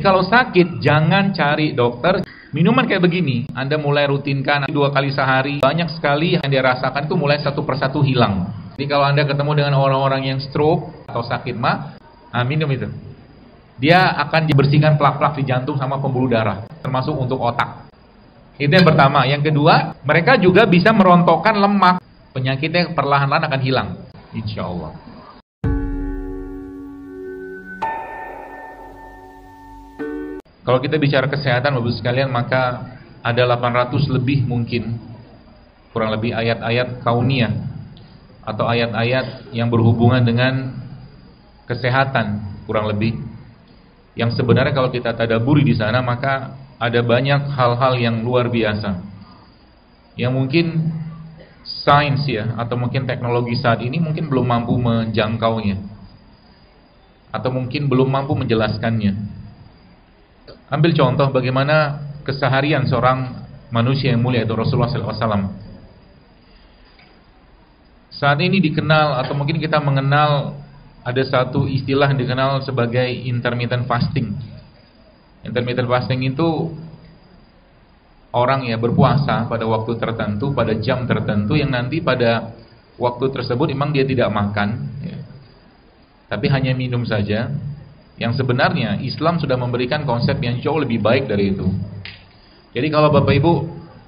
Kalau sakit, jangan cari dokter. Minuman kayak begini, Anda mulai rutinkan 2 kali sehari, banyak sekali yang dia rasakan itu mulai satu persatu hilang. Jadi kalau Anda ketemu dengan orang-orang yang stroke atau sakit mah, minum itu. Dia akan dibersihkan plak-plak di jantung sama pembuluh darah, termasuk untuk otak. Itu yang pertama. Yang kedua, mereka juga bisa merontokkan lemak. Penyakitnya perlahan-lahan akan hilang, insya Allah. Kalau kita bicara kesehatan, Bapak sekalian, maka ada 800 lebih mungkin, kurang lebih ayat-ayat kauniyah atau ayat-ayat yang berhubungan dengan kesehatan, kurang lebih. Yang sebenarnya kalau kita tadabburi di sana, maka ada banyak hal-hal yang luar biasa yang mungkin sains ya, atau mungkin teknologi saat ini mungkin belum mampu menjangkaunya, atau mungkin belum mampu menjelaskannya. Ambil contoh bagaimana keseharian seorang manusia yang mulia, yaitu Rasulullah SAW. Saat ini dikenal, atau mungkin kita mengenal, ada satu istilah yang dikenal sebagai intermittent fasting. Intermittent fasting itu orang ya berpuasa pada waktu tertentu, pada jam tertentu, yang nanti pada waktu tersebut memang dia tidak makan ya, tapi hanya minum saja. Yang sebenarnya Islam sudah memberikan konsep yang jauh lebih baik dari itu. Jadi kalau Bapak Ibu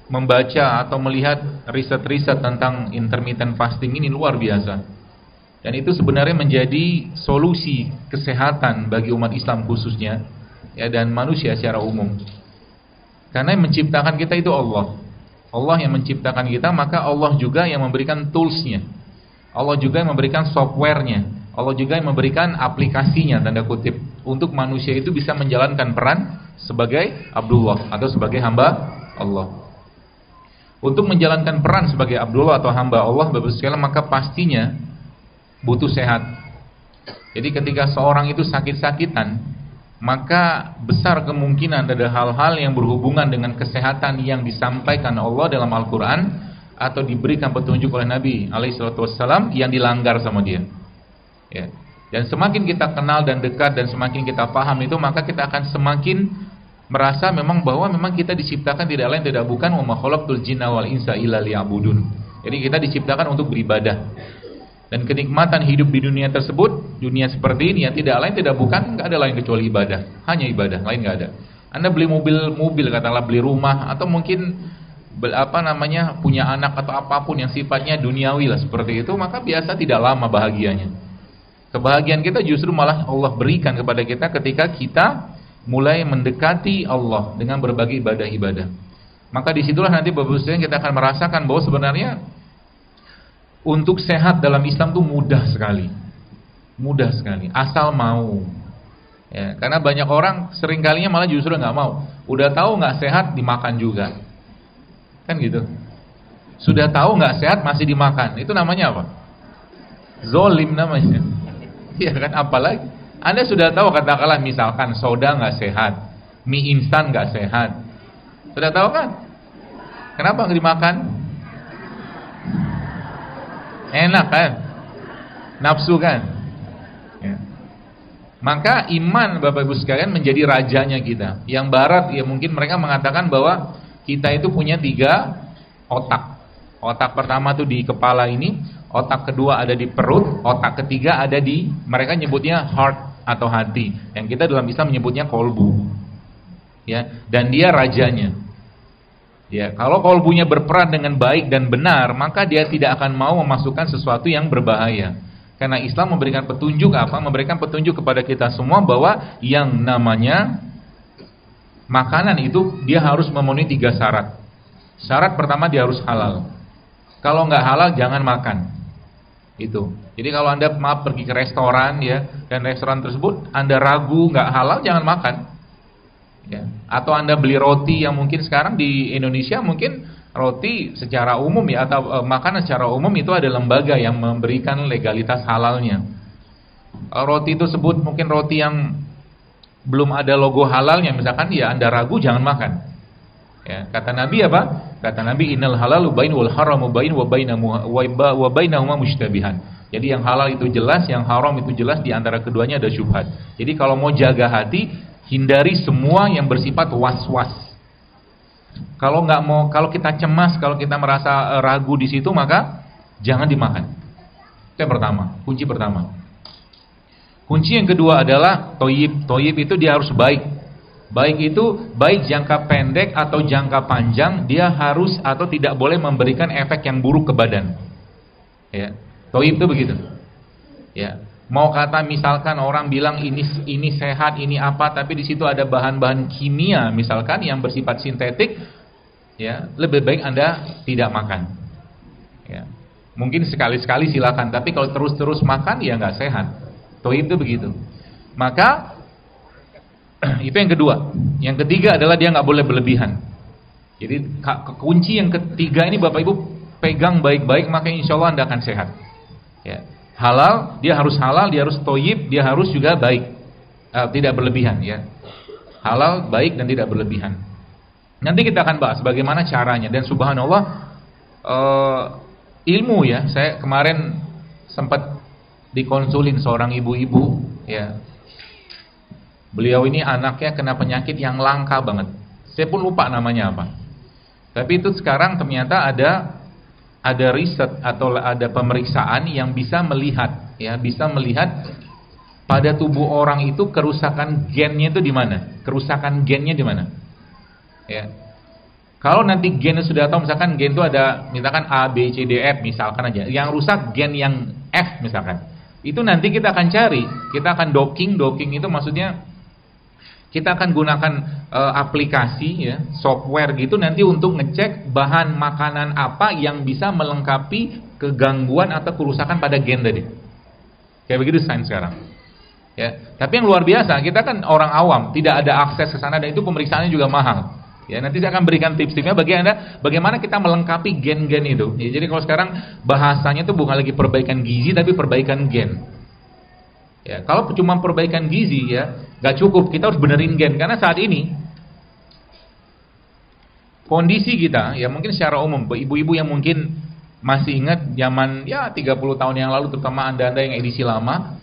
membaca atau melihat riset-riset tentang intermittent fasting ini luar biasa. Dan itu sebenarnya menjadi solusi kesehatan bagi umat Islam khususnya ya, dan manusia secara umum. Karena yang menciptakan kita itu Allah. Allah yang menciptakan kita, maka Allah juga yang memberikan toolsnya. Allah juga yang memberikan softwarenya. Allah juga yang memberikan aplikasinya, tanda kutip, untuk manusia itu bisa menjalankan peran sebagai Abdullah atau sebagai hamba Allah. Untuk menjalankan peran sebagai Abdullah atau hamba Allah, Bapak sekalian, maka pastinya butuh sehat. Jadi ketika seorang itu sakit-sakitan, maka besar kemungkinan ada hal-hal yang berhubungan dengan kesehatan yang disampaikan Allah dalam Al-Quran atau diberikan petunjuk oleh Nabi alaihissalam yang dilanggar sama dia ya. Dan semakin kita kenal dan dekat dan semakin kita paham itu, maka kita akan semakin merasa memang bahwa memang kita diciptakan tidak lain tidak bukan wa ma khalaqtul jinna wal insa illa liya'budun. Jadi kita diciptakan untuk beribadah. Dan kenikmatan hidup di dunia tersebut, dunia seperti ini, yang tidak lain tidak bukan, nggak ada lain kecuali ibadah, hanya ibadah, lain nggak ada. Anda beli mobil, katakanlah beli rumah, atau mungkin punya anak atau apapun yang sifatnya duniawi lah seperti itu, maka biasa tidak lama bahagianya. Kebahagiaan kita justru malah Allah berikan kepada kita ketika kita mulai mendekati Allah dengan berbagai ibadah-ibadah. Maka disitulah nanti Bapak Ibu kita akan merasakan bahwa sebenarnya untuk sehat dalam Islam itu mudah sekali, asal mau. Ya, karena banyak orang seringkalinya malah justru nggak mau. Udah tahu nggak sehat dimakan juga, kan gitu. Sudah tahu nggak sehat masih dimakan, itu namanya apa? Zolim namanya. Ya kan, apalagi Anda sudah tahu katakanlah misalkan soda nggak sehat, mie instan nggak sehat, sudah tahu kan? Kenapa nggak dimakan? Enak kan, nafsu kan ya. Maka iman Bapak Ibu sekalian menjadi rajanya kita. Yang barat ya mungkin mereka mengatakan bahwa kita itu punya 3 otak. Otak pertama tuh di kepala ini, otak kedua ada di perut, otak ketiga ada di, mereka nyebutnya heart atau hati, yang kita dalam Islam menyebutnya kolbu ya. Dan dia rajanya ya. Kalau kolbunya berperan dengan baik dan benar, maka dia tidak akan mau memasukkan sesuatu yang berbahaya. Karena Islam memberikan petunjuk apa? Memberikan petunjuk kepada kita semua bahwa yang namanya makanan itu dia harus memenuhi 3 syarat. Syarat pertama dia harus halal. Kalau nggak halal jangan makan. Itu. Jadi kalau Anda pergi ke restoran ya, dan restoran tersebut Anda ragu nggak halal, jangan makan. Ya. Atau Anda beli roti yang mungkin sekarang di Indonesia mungkin roti secara umum ya, atau makanan secara umum itu ada lembaga yang memberikan legalitas halalnya. Roti itu sebut mungkin roti yang belum ada logo halalnya, misalkan ya Anda ragu jangan makan. Ya, kata Nabi apa? Kata Nabi innal halalu bain wal haramu bain wa bainahuma mushtabihan. Jadi yang halal itu jelas, yang haram itu jelas, di antara keduanya ada syubhat. Jadi kalau mau jaga hati, Hindari semua yang bersifat was-was. Kalau kita cemas, kalau kita merasa ragu di situ, maka jangan dimakan. Itu yang pertama, kunci pertama. Kunci yang kedua adalah toyib. Toyib itu dia harus baik. Baik itu baik jangka pendek atau jangka panjang, dia harus atau tidak boleh memberikan efek yang buruk ke badan. Ya, toyib itu begitu. Ya, mau kata misalkan orang bilang ini sehat, ini apa, tapi di situ ada bahan-bahan kimia misalkan yang bersifat sintetik, ya lebih baik Anda tidak makan. Ya, mungkin sekali-sekali silakan, tapi kalau terus-terus makan ya nggak sehat. Toyib itu begitu. Maka itu yang kedua. Yang ketiga adalah dia nggak boleh berlebihan. Jadi kunci yang ketiga ini Bapak Ibu pegang baik-baik, maka insya Allah Anda akan sehat. Ya. Halal, dia harus halal, dia harus toyib, dia harus juga baik, tidak berlebihan. Ya. Halal, baik dan tidak berlebihan. Nanti kita akan bahas bagaimana caranya. Dan subhanallah, ilmu ya. Saya kemarin sempat dikonsulin seorang ibu-ibu, ya. Beliau ini anaknya kena penyakit yang langka banget. Saya pun lupa namanya apa. Tapi itu sekarang ternyata ada riset atau ada pemeriksaan yang bisa melihat, ya, bisa melihat pada tubuh orang itu kerusakan gennya itu di mana? Kerusakan gennya di mana? Ya. Kalau nanti gennya sudah tahu, misalkan gen itu ada misalkan A, B, C, D, F misalkan aja. Yang rusak gen yang F misalkan. Itu nanti kita akan cari, kita akan docking itu maksudnya kita akan gunakan aplikasi ya, software gitu nanti untuk ngecek bahan makanan apa yang bisa melengkapi kegangguan atau kerusakan pada gen tadi. Kayak begitu sains sekarang. Ya, tapi yang luar biasa, kita kan orang awam, tidak ada akses ke sana dan itu pemeriksaannya juga mahal. Ya, nanti saya akan berikan tips-tipsnya bagi Anda bagaimana kita melengkapi gen-gen itu. Ya, jadi kalau sekarang bahasanya itu bukan lagi perbaikan gizi tapi perbaikan gen. Ya, kalau cuma perbaikan gizi ya, gak cukup, kita harus benerin gen. Karena saat ini kondisi kita, ya mungkin secara umum, ibu-ibu yang mungkin masih ingat zaman ya 30 tahun yang lalu, terutama Anda-Anda yang edisi lama.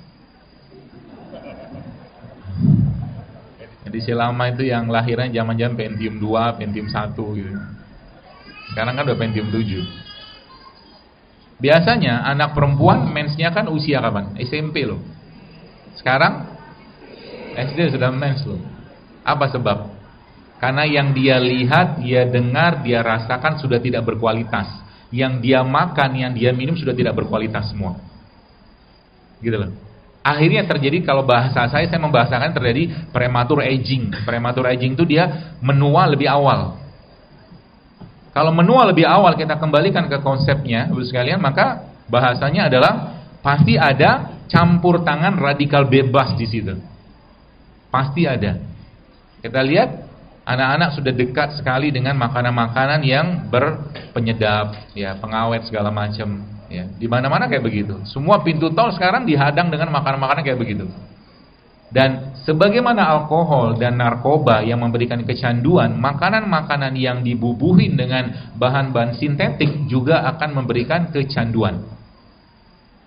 Edisi lama itu yang lahirnya zaman-zaman Pentium 2, Pentium 1 gitu. Sekarang kan udah Pentium 7. Biasanya anak perempuan mensnya kan usia kapan? SMP loh. Sekarang SD sudah mens loh. Apa sebab? Karena yang dia lihat, dia dengar, dia rasakan sudah tidak berkualitas. Yang dia makan, yang dia minum sudah tidak berkualitas semua. Gitu loh. Akhirnya terjadi, kalau bahasa saya membahasakan terjadi premature aging. Premature aging itu dia menua lebih awal. Kalau menua lebih awal, kita kembalikan ke konsepnya, Ibu sekalian, maka bahasanya adalah pasti ada campur tangan radikal bebas di situ. Pasti ada. Kita lihat anak-anak sudah dekat sekali dengan makanan-makanan yang berpenyedap, ya, pengawet segala macam, ya. Di mana-mana kayak begitu. Semua pintu tol sekarang dihadang dengan makanan-makanan kayak begitu. Dan sebagaimana alkohol dan narkoba yang memberikan kecanduan, makanan-makanan yang dibubuhin dengan bahan-bahan sintetik juga akan memberikan kecanduan.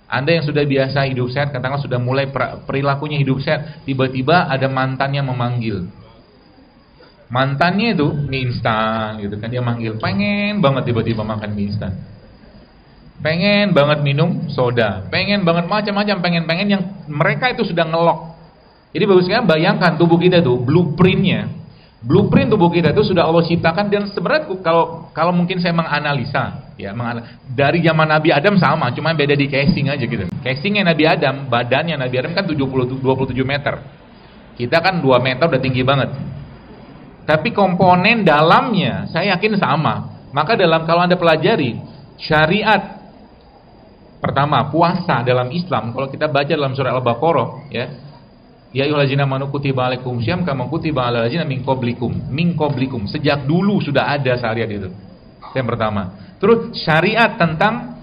Anda yang sudah biasa hidup sehat, katakanlah sudah mulai perilakunya hidup sehat, tiba-tiba ada mantannya memanggil. Mantannya itu mie instan gitu kan, dia manggil, pengen banget tiba-tiba makan mie instan. Pengen banget minum soda, pengen banget macam-macam, pengen-pengen yang mereka itu sudah ngelok. Jadi bagusnya bayangkan tubuh kita itu blueprint tubuh kita itu sudah Allah ciptakan. Dan sebenarnya kalau mungkin saya menganalisa ya, dari zaman Nabi Adam sama, cuma beda di casing aja gitu. Casingnya Nabi Adam, badannya Nabi Adam kan 27 meter. Kita kan 2 meter udah tinggi banget. Tapi komponen dalamnya saya yakin sama. Maka kalau Anda pelajari syariat pertama puasa dalam Islam, kalau kita baca dalam surah Al-Baqarah ya, ya ayyuhallazina amanu kutiba alaikum syiyam kama kutiba alal ladzina min qablikum. Sejak dulu sudah ada syariat itu. Itu yang pertama. Terus syariat tentang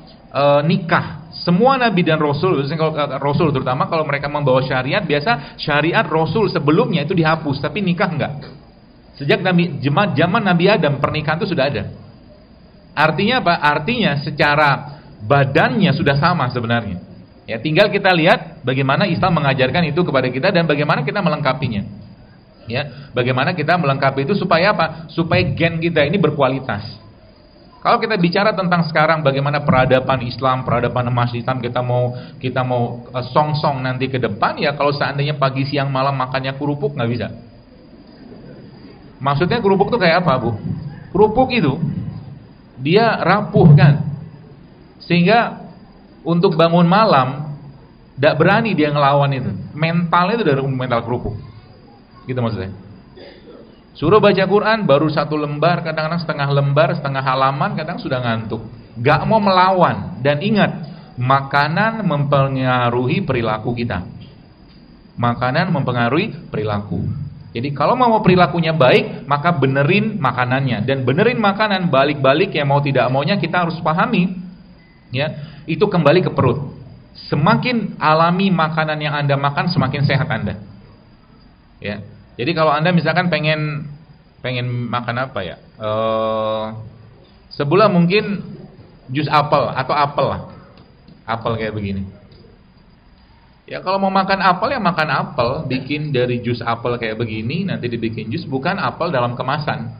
nikah. Semua nabi dan rasul, kalau rasul terutama kalau mereka membawa syariat, biasa syariat rasul sebelumnya itu dihapus, tapi nikah enggak. Sejak zaman Nabi Adam pernikahan itu sudah ada. Artinya apa? Artinya secara badannya sudah sama sebenarnya. Ya, tinggal kita lihat bagaimana Islam mengajarkan itu kepada kita dan bagaimana kita melengkapinya. Ya, bagaimana kita melengkapi itu supaya apa? Supaya gen kita ini berkualitas. Kalau kita bicara tentang sekarang bagaimana peradaban Islam, peradaban emas Islam, kita mau song-song nanti ke depan, ya kalau seandainya pagi siang malam makannya kerupuk nggak bisa. Maksudnya kerupuk itu kayak apa, Bu? Kerupuk itu dia rapuh kan, sehingga untuk bangun malam tidak berani dia ngelawan itu. Mentalnya itu dari mental kerupuk. Gitu maksudnya. Suruh baca Quran baru 1 lembar, kadang-kadang setengah lembar, setengah halaman, kadang sudah ngantuk. Gak mau melawan. Dan ingat, makanan mempengaruhi perilaku kita. Makanan mempengaruhi perilaku. Jadi kalau mau perilakunya baik, maka benerin makanannya. Dan benerin makanan balik-balik ya mau tidak maunya kita harus pahami. Ya, itu kembali ke perut. Semakin alami makanan yang Anda makan, semakin sehat Anda. Ya. Jadi kalau Anda misalkan pengen makan apa ya? Sebulan mungkin jus apel atau apel lah. Apel kayak begini. Ya kalau mau makan apel ya makan apel, bikin dari jus apel kayak begini, nanti dibikin jus, bukan apel dalam kemasan.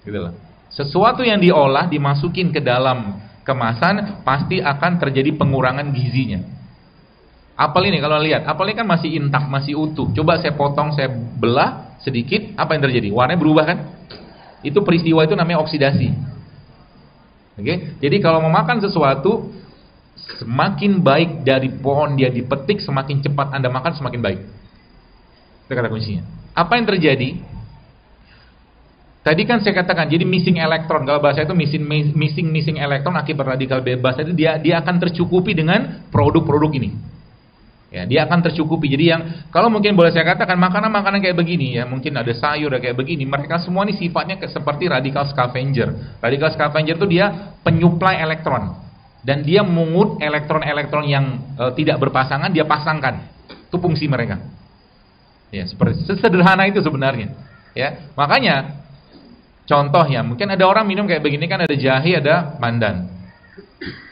Gitu loh. Sesuatu yang diolah dimasukin ke dalam kemasan pasti akan terjadi pengurangan gizinya. Apel ini kalau lihat, apel ini kan masih intak, masih utuh. Coba saya potong, saya belah sedikit, apa yang terjadi? Warnanya berubah kan? Itu peristiwa itu namanya oksidasi. Oke? Jadi kalau mau makan sesuatu, semakin baik dari pohon dia dipetik, semakin cepat Anda makan, semakin baik. Itu kata kuncinya. Apa yang terjadi? Tadi kan saya katakan, jadi missing elektron. Kalau bahasa itu missing elektron akibat radikal bebas itu dia akan tercukupi dengan produk-produk ini. Ya, dia akan tercukupi. Jadi yang kalau mungkin boleh saya katakan makanan-makanan kayak begini ya, mungkin ada sayur kayak begini, mereka semua ini sifatnya seperti radikal scavenger. Radikal scavenger itu dia penyuplai elektron. Dan dia mengut elektron-elektron yang tidak berpasangan, dia pasangkan. Itu fungsi mereka. Ya, seperti sederhana itu sebenarnya. Ya, makanya contoh ya, mungkin ada orang minum kayak begini kan, ada jahe, ada pandan.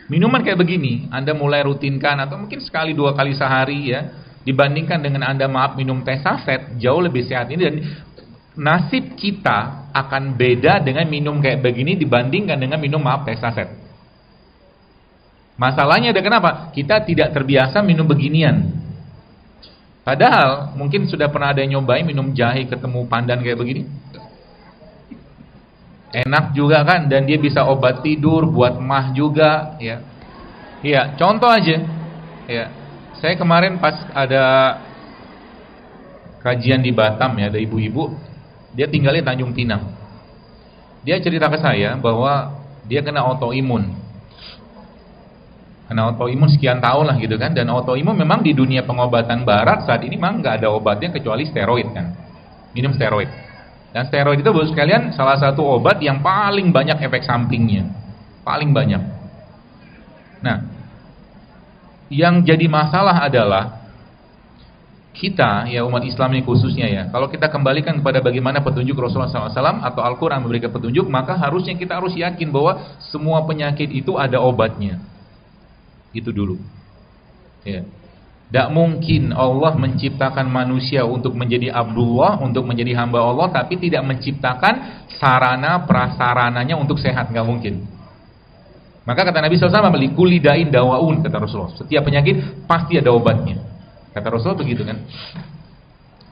Minuman kayak begini, Anda mulai rutinkan atau mungkin sekali 2 kali sehari ya, dibandingkan dengan Anda minum teh saset, jauh lebih sehat ini. Dan nasib kita akan beda dengan minum kayak begini dibandingkan dengan minum teh saset. Masalahnya ada kenapa? Kita tidak terbiasa minum beginian. Padahal mungkin sudah pernah ada yang nyobain minum jahe ketemu pandan kayak begini. Enak juga kan, dan dia bisa obat tidur, buat mah juga ya. Iya, contoh aja. Ya. Saya kemarin pas ada kajian di Batam ya, ada ibu-ibu, dia tinggalnya Tanjung Pinang. Dia cerita ke saya bahwa dia kena autoimun. Kena autoimun sekian tahun lah gitu kan, dan autoimun memang di dunia pengobatan barat saat ini memang nggak ada obatnya kecuali steroid kan. Minum steroid. Dan steroid itu baru sekalian salah satu obat yang paling banyak efek sampingnya. Paling banyak. Nah, yang jadi masalah adalah kita, ya umat Islam ini khususnya ya, kalau kita kembalikan kepada bagaimana petunjuk Rasulullah SAW atau Al-Quran memberikan petunjuk, maka harusnya kita harus yakin bahwa semua penyakit itu ada obatnya. Itu dulu. Ya. Tidak mungkin Allah menciptakan manusia untuk menjadi Abdullah, untuk menjadi hamba Allah, tapi tidak menciptakan sarana prasarananya untuk sehat, nggak mungkin. Maka kata Nabi SAW, "Likulli da'in dawaun," kata Rasulullah. Setiap penyakit pasti ada obatnya. Kata Rasulullah begitu kan.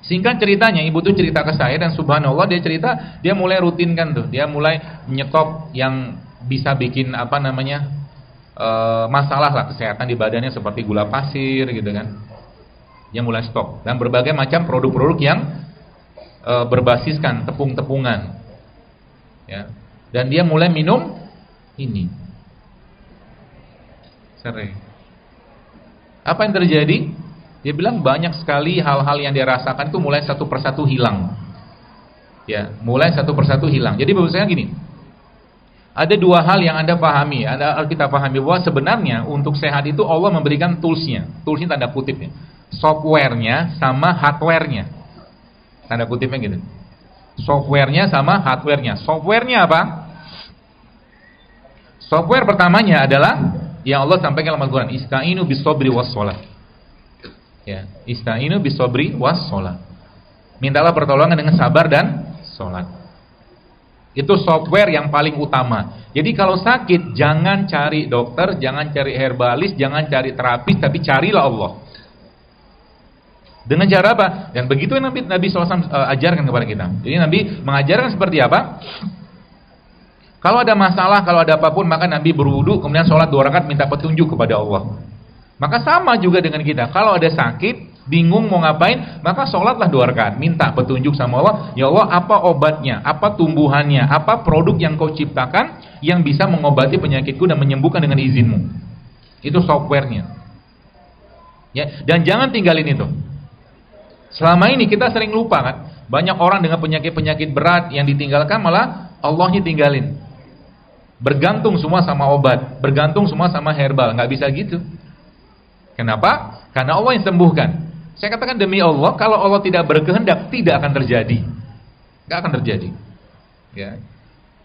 Singkat ceritanya, ibu tuh cerita ke saya dan subhanallah dia cerita, dia mulai rutinkan tuh, dia mulai menyetop yang bisa bikin apa namanya? Masalah lah kesehatan di badannya seperti gula pasir gitu kan. Dia mulai stop dan berbagai macam produk-produk yang berbasiskan tepung-tepungan ya. Dan dia mulai minum ini sering. Apa yang terjadi? Dia bilang banyak sekali hal-hal yang dia rasakan itu mulai satu persatu hilang. Ya, mulai satu persatu hilang. Jadi maksudnya gini, ada 2 hal yang Anda pahami, kita pahami bahwa sebenarnya untuk sehat itu Allah memberikan toolsnya tanda kutipnya, softwarenya sama hardwarenya, tanda kutipnya gitu, softwarenya sama hardwarenya. Softwarenya apa? Software pertamanya adalah yang Allah sampaikan dalam Al-Quran, Ista'inu bis-sobri was-sholah. Ya, Ista'inu bis-sobri was-sholah. Mintalah pertolongan dengan sabar dan sholat. Itu software yang paling utama. Jadi kalau sakit, jangan cari dokter, jangan cari herbalis, jangan cari terapis, tapi carilah Allah. Dengan cara apa? Dan begitu yang Nabi SAW ajarkan kepada kita. Jadi Nabi mengajarkan seperti apa? Kalau ada masalah, kalau ada apapun, maka Nabi berwudu, kemudian sholat 2 rakaat minta petunjuk kepada Allah. Maka sama juga dengan kita. Kalau ada sakit, bingung mau ngapain, maka sholatlah 2 rakaat, minta petunjuk sama Allah. Ya Allah, apa obatnya, apa tumbuhannya, apa produk yang kau ciptakan yang bisa mengobati penyakitku dan menyembuhkan dengan izinmu. Itu softwarenya. Ya, dan jangan tinggalin itu. Selama ini kita sering lupa kan, banyak orang dengan penyakit-penyakit berat yang ditinggalkan, malah Allahnya tinggalin. Bergantung semua sama obat, bergantung semua sama herbal, nggak bisa gitu. Kenapa? Karena Allah yang sembuhkan. Saya katakan demi Allah, kalau Allah tidak berkehendak, tidak akan terjadi. Nggak akan terjadi. Ya.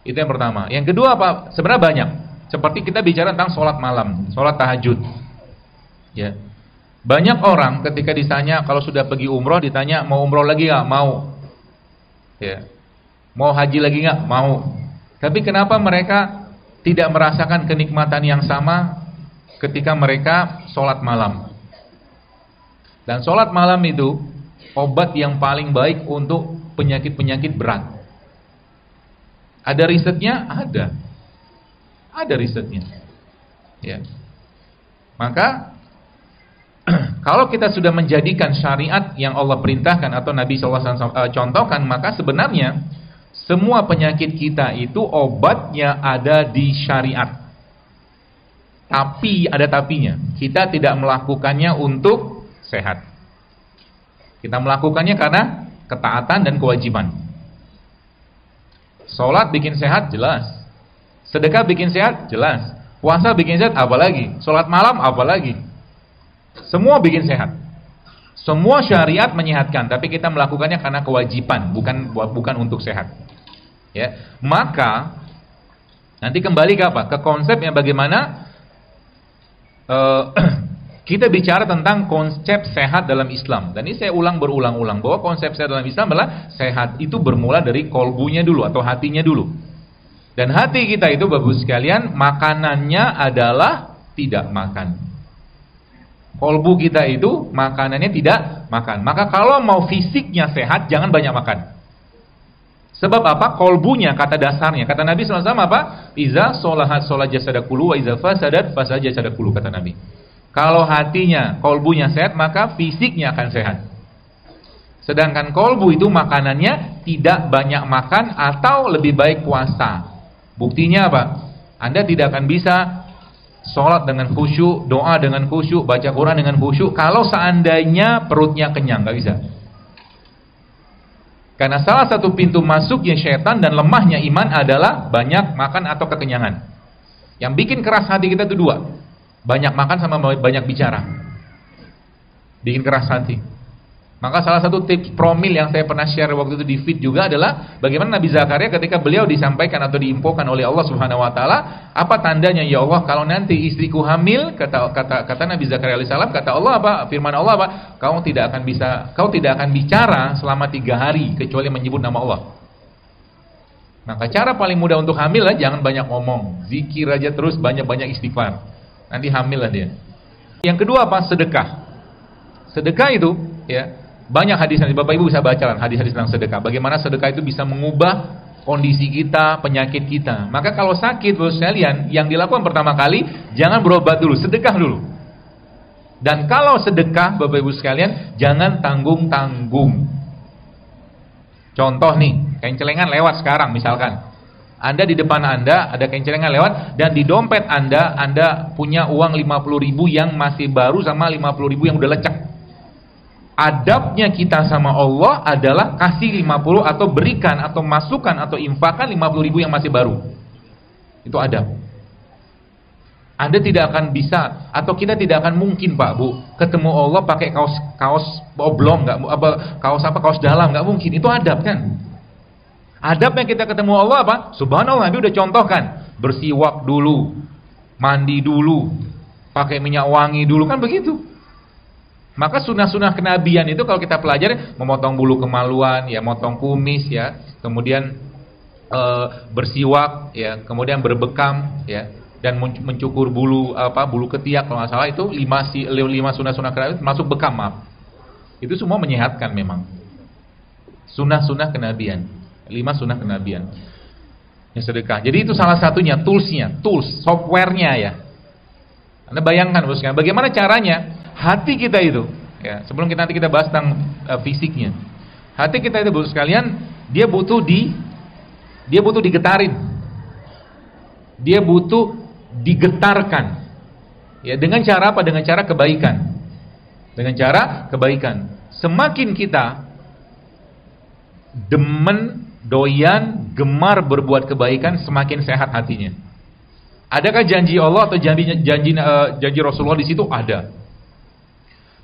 Itu yang pertama. Yang kedua apa? Sebenarnya banyak. Seperti kita bicara tentang sholat malam, sholat tahajud. Ya. Banyak orang ketika ditanya, kalau sudah pergi umroh, ditanya mau umroh lagi nggak? Mau. Ya. Mau haji lagi nggak? Mau. Tapi kenapa mereka tidak merasakan kenikmatan yang sama ketika mereka sholat malam? Dan sholat malam itu obat yang paling baik untuk penyakit-penyakit berat. Ada risetnya? Ada. Ada risetnya. Ya. Maka kalau kita sudah menjadikan syariat yang Allah perintahkan atau Nabi SAW contohkan, maka sebenarnya semua penyakit kita itu obatnya ada di syariat. Tapi ada tapinya. Kita tidak melakukannya untuk sehat. Kita melakukannya karena ketaatan dan kewajiban. Sholat bikin sehat, jelas. Sedekah bikin sehat, jelas. Puasa bikin sehat, apalagi. Sholat malam, apalagi. Semua bikin sehat. Semua syariat menyehatkan, tapi kita melakukannya karena kewajiban, bukan untuk sehat. Ya, maka nanti kembali ke apa? Ke konsep yang bagaimana kita bicara tentang konsep sehat dalam Islam. Dan ini saya ulang berulang-ulang bahwa konsep sehat dalam Islam adalah sehat itu bermula dari kolbunya dulu atau hatinya dulu. Dan hati kita itu bagus sekalian, makanannya adalah tidak makan. Kolbu kita itu makanannya tidak makan. Maka kalau mau fisiknya sehat, jangan banyak makan. Sebab apa? Kolbunya, kata dasarnya. Kata Nabi SAW apa? Iza sholahat sholat jasadakulu wa iza fasadat fasad jasadakulu, kata Nabi. Kalau hatinya, kolbunya sehat, maka fisiknya akan sehat. Sedangkan kolbu itu makanannya tidak banyak makan atau lebih baik puasa. Buktinya apa? Anda tidak akan bisa sholat dengan khusyuk, doa dengan khusyuk, baca Quran dengan khusyuk kalau seandainya perutnya kenyang, nggak bisa. Karena salah satu pintu masuknya syaitan dan lemahnya iman adalah banyak makan atau kekenyangan. Yang bikin keras hati kita itu dua, banyak makan sama banyak bicara, bikin keras hati. Maka salah satu tips promil yang saya pernah share waktu itu di feed juga adalah bagaimana Nabi Zakaria ketika beliau disampaikan atau diinfokan oleh Allah Subhanahu Wa Taala, apa tandanya ya Allah kalau nanti istriku hamil, kata Nabi Zakaria alaihissalam, kata Allah apa? Firman Allah apa? Kau tidak akan bicara selama 3 hari kecuali menyebut nama Allah. Maka cara paling mudah untuk hamil lah, jangan banyak ngomong, zikir aja terus, banyak-banyak istighfar, nanti hamil lah dia. Yang kedua apa? Sedekah. Sedekah itu ya, banyak hadis, Bapak Ibu bisa baca hadis-hadis tentang sedekah. Bagaimana sedekah itu bisa mengubah kondisi kita, penyakit kita. Maka kalau sakit, Bapak sekalian, yang dilakukan pertama kali jangan berobat dulu, sedekah dulu. Dan kalau sedekah, Bapak Ibu sekalian, jangan tanggung-tanggung. Contoh nih, kencelengan lewat sekarang misalkan. Anda di depan Anda ada kencelengan lewat dan di dompet Anda punya uang 50.000 yang masih baru sama 50.000 yang udah lecek. Adabnya kita sama Allah adalah kasih 50 atau berikan atau masukkan atau infakkan 50.000 yang masih baru. Itu adab. Anda tidak akan bisa atau kita tidak akan mungkin Pak Bu ketemu Allah pakai kaos oblong, kaos dalam, nggak mungkin. Itu adab kan? Adabnya kita ketemu Allah apa? Subhanallah, Nabi udah contohkan, bersiwak dulu, mandi dulu, pakai minyak wangi dulu, kan begitu. Maka sunnah-sunnah kenabian itu kalau kita pelajari, memotong bulu kemaluan, ya, motong kumis, ya, kemudian bersiwak, ya, kemudian berbekam, ya, dan mencukur bulu bulu ketiak kalau nggak salah, itu 5 sunnah-sunnah kenabian masuk bekam, maaf. Itu semua menyehatkan memang. Sunnah-sunnah kenabian, 5 sunnah kenabian. Yang sedekah. Jadi itu salah satunya, tools, softwarenya, ya. Anda bayangkan boskan, bagaimana caranya hati kita itu, ya, sebelum nanti kita bahas tentang fisiknya. Hati kita itu, bos sekalian, dia butuh digetarin. Dia butuh digetarkan. Ya, dengan cara apa? Dengan cara kebaikan. Dengan cara kebaikan. Semakin kita demen, doyan, gemar berbuat kebaikan, semakin sehat hatinya. Adakah janji Allah atau janji Rasulullah di situ? Ada.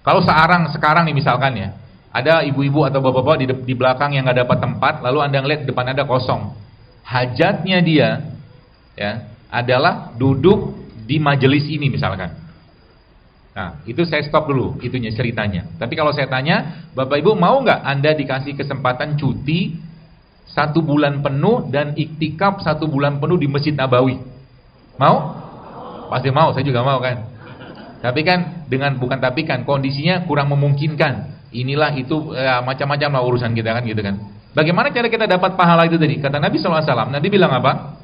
Kalau sekarang nih misalkan, ya, ada ibu-ibu atau bapak-bapak di belakang yang nggak dapat tempat, lalu Anda ngeliat depan Anda kosong. Hajatnya dia, ya, adalah duduk di majelis ini misalkan. Nah, itu saya stop dulu itunya ceritanya. Tapi kalau saya tanya, Bapak Ibu mau nggak Anda dikasih kesempatan cuti 1 bulan penuh dan iktikaf 1 bulan penuh di Masjid Nabawi? Mau? Pasti mau, saya juga mau kan. Tapi kan kondisinya kurang memungkinkan. Inilah itu, macam-macam lah urusan kita kan, gitu kan. Bagaimana cara kita dapat pahala itu tadi? Kata Nabi SAW, Nabi bilang apa?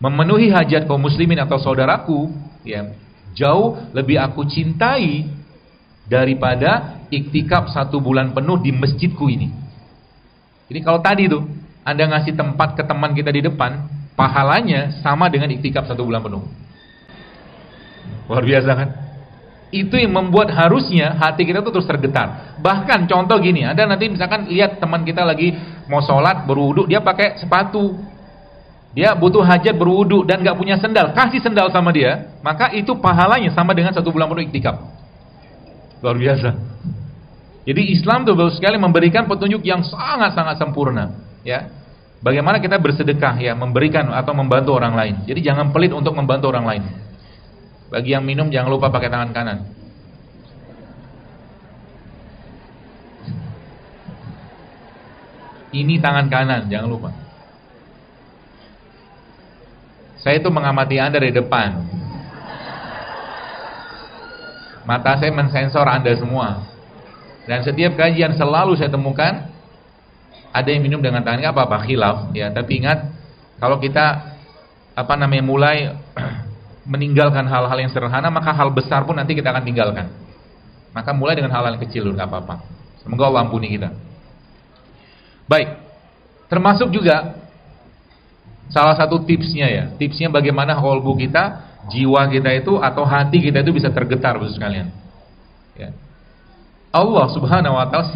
Memenuhi hajat kaum muslimin atau saudaraku, ya, jauh lebih aku cintai daripada iktikaf 1 bulan penuh di masjidku ini. Jadi kalau tadi tuh Anda ngasih tempat ke teman kita di depan, pahalanya sama dengan iktikaf 1 bulan penuh. Luar biasa kan? Itu yang membuat harusnya hati kita tuh terus tergetar. Bahkan contoh gini, Anda nanti misalkan lihat teman kita lagi mau sholat berwudu, dia pakai sepatu, dia butuh hajat berwudu dan gak punya sendal, kasih sendal sama dia, maka itu pahalanya sama dengan 1 bulan penuh iktikaf. Luar biasa. Jadi Islam tuh bagus sekali memberikan petunjuk yang sangat-sangat sempurna, ya. Bagaimana kita bersedekah, ya, memberikan atau membantu orang lain. Jadi jangan pelit untuk membantu orang lain. Bagi yang minum jangan lupa pakai tangan kanan. Ini tangan kanan, jangan lupa. Saya itu mengamati Anda dari depan. Mata saya mensensor Anda semua. Dan setiap kajian selalu saya temukan ada yang minum dengan tangan, nggak apa-apa, khilaf, ya. Tapi ingat, kalau kita mulai meninggalkan hal-hal yang sederhana, maka hal besar pun nanti kita akan tinggalkan. Maka mulai dengan hal-hal yang kecil dulu, nggak apa-apa. Semoga Allah ampuni kita. Baik, termasuk juga salah satu tipsnya, ya, tipsnya bagaimana qalbu kita, jiwa kita itu atau hati kita itu bisa tergetar, Bapak sekalian. Ya. Allah Subhanahu wa taala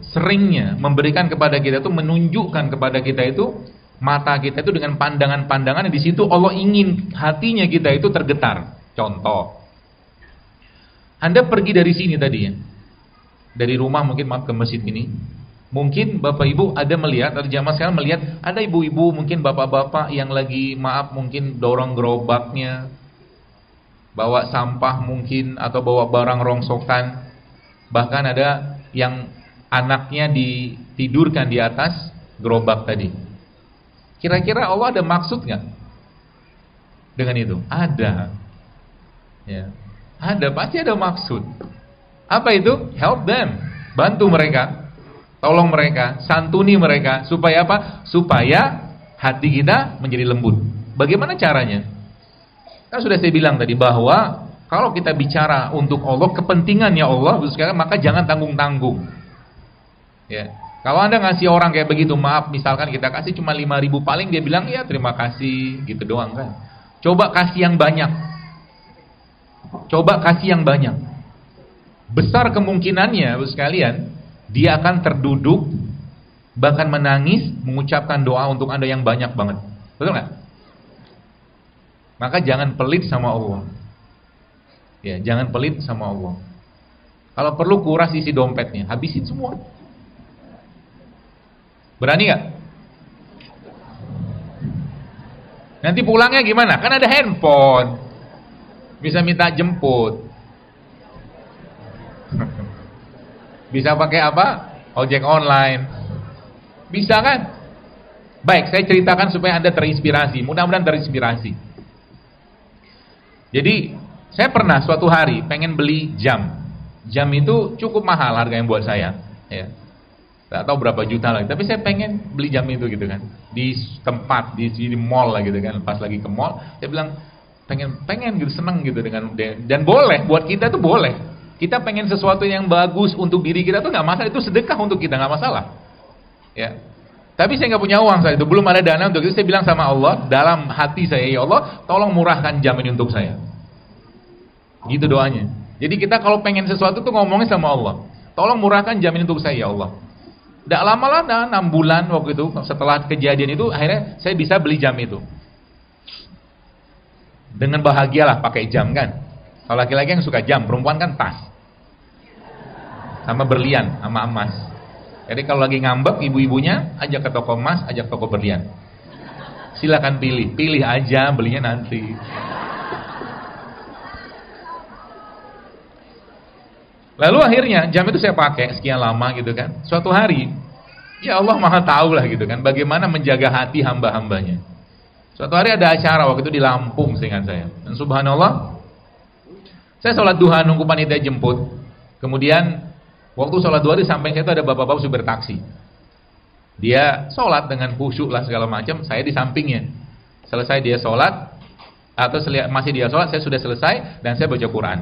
seringnya memberikan kepada kita itu, menunjukkan kepada kita itu, mata kita itu dengan pandangan-pandangan, di situ Allah ingin hatinya kita itu tergetar. Contoh, Anda pergi dari sini tadi, ya, dari rumah mungkin ke masjid ini, mungkin Bapak Ibu ada melihat, atau jamaah sekalian melihat, ada ibu-ibu, mungkin bapak-bapak yang lagi mungkin dorong gerobaknya, bawa sampah mungkin, atau bawa barang rongsokan. Bahkan ada yang anaknya ditidurkan di atas gerobak tadi. Kira-kira Allah ada maksud nggak dengan itu? Ada, ya, ada, pasti ada maksud. Apa itu? Help them, bantu mereka, tolong mereka, santuni mereka, supaya apa? Supaya hati kita menjadi lembut. Bagaimana caranya? Kan sudah saya bilang tadi bahwa kalau kita bicara untuk Allah, kepentingannya Allah, maka jangan tanggung-tanggung. Ya. Kalau Anda ngasih orang kayak begitu, maaf, misalkan kita kasih cuma 5.000, paling dia bilang ya terima kasih, gitu doang kan. Coba kasih yang banyak. Coba kasih yang banyak. Besar kemungkinannya, Bapak sekalian, dia akan terduduk, bahkan menangis, mengucapkan doa untuk Anda yang banyak banget. Betul nggak? Maka jangan pelit sama Allah. Ya, jangan pelit sama Allah. Kalau perlu kuras isi dompetnya, habisin semua. Berani nggak? Nanti pulangnya gimana? Kan ada handphone, bisa minta jemput. Bisa pakai apa? Ojek online. Bisa kan? Baik, saya ceritakan supaya Anda terinspirasi. Mudah-mudahan terinspirasi. Jadi, saya pernah suatu hari pengen beli jam. Jam itu cukup mahal harganya buat saya, ya. Tak tahu berapa juta lagi, tapi saya pengen beli jam itu gitu kan. Di tempat di mall lah gitu kan. Pas lagi ke mall, saya bilang pengen gitu, seneng gitu dengan, dan boleh buat kita tuh boleh. Kita pengen sesuatu yang bagus untuk diri kita tuh nggak masalah, itu sedekah untuk kita, nggak masalah. Ya. Tapi saya nggak punya uang saat itu, belum ada dana untuk itu. Saya bilang sama Allah dalam hati saya, ya Allah, tolong murahkan jam ini untuk saya. Gitu doanya. Jadi kita kalau pengen sesuatu tuh ngomongnya sama Allah, tolong murahkan jam ini untuk saya, ya Allah. Nggak lama lah, 6 bulan waktu itu, setelah kejadian itu, akhirnya saya bisa beli jam itu. Dengan bahagialah pakai jam kan. Kalau laki-laki yang suka jam, perempuan kan tas sama berlian, sama emas. Jadi kalau lagi ngambek ibu-ibunya, ajak ke toko emas, ajak toko berlian. Silakan pilih, pilih aja, belinya nanti. Lalu akhirnya jam itu saya pakai sekian lama gitu kan. Suatu hari, ya Allah Maha tahu lah gitu kan, bagaimana menjaga hati hamba-hambanya. Suatu hari ada acara waktu itu di Lampung seingat saya. Dan subhanallah, saya sholat duha nunggu panitia jemput. Kemudian waktu sholat duha di samping saya itu ada bapak-bapak supir taksi. Dia sholat dengan khusyuk lah segala macam. Saya di sampingnya. Selesai dia sholat, atau masih dia sholat, saya sudah selesai dan saya baca Quran.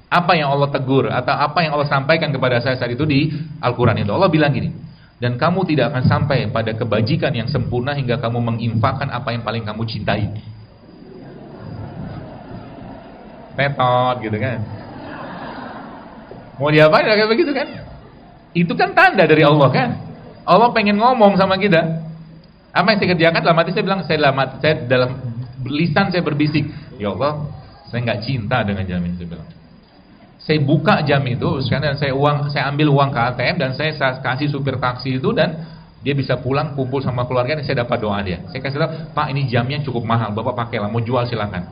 Apa yang Allah tegur atau apa yang Allah sampaikan kepada saya saat itu di Al-Quran itu, Allah bilang gini, dan kamu tidak akan sampai pada kebajikan yang sempurna hingga kamu menginfakkan apa yang paling kamu cintai. Petot gitu kan. Mau diapain kayak begitu kan? Itu kan tanda dari Allah kan. Allah pengen ngomong sama kita. Apa yang saya kerjakan dalam hati saya bilang, saya dalam lisan saya berbisik, ya Allah, saya nggak cinta dengan jam ini, saya bilang. Saya buka jam itu, sekarang saya ambil uang ke ATM dan saya kasih supir taksi itu, dan dia bisa pulang kumpul sama keluarga dan saya dapat doa dia. Saya kasih tahu, Pak, ini jamnya cukup mahal, Bapak pakailah, mau jual silakan.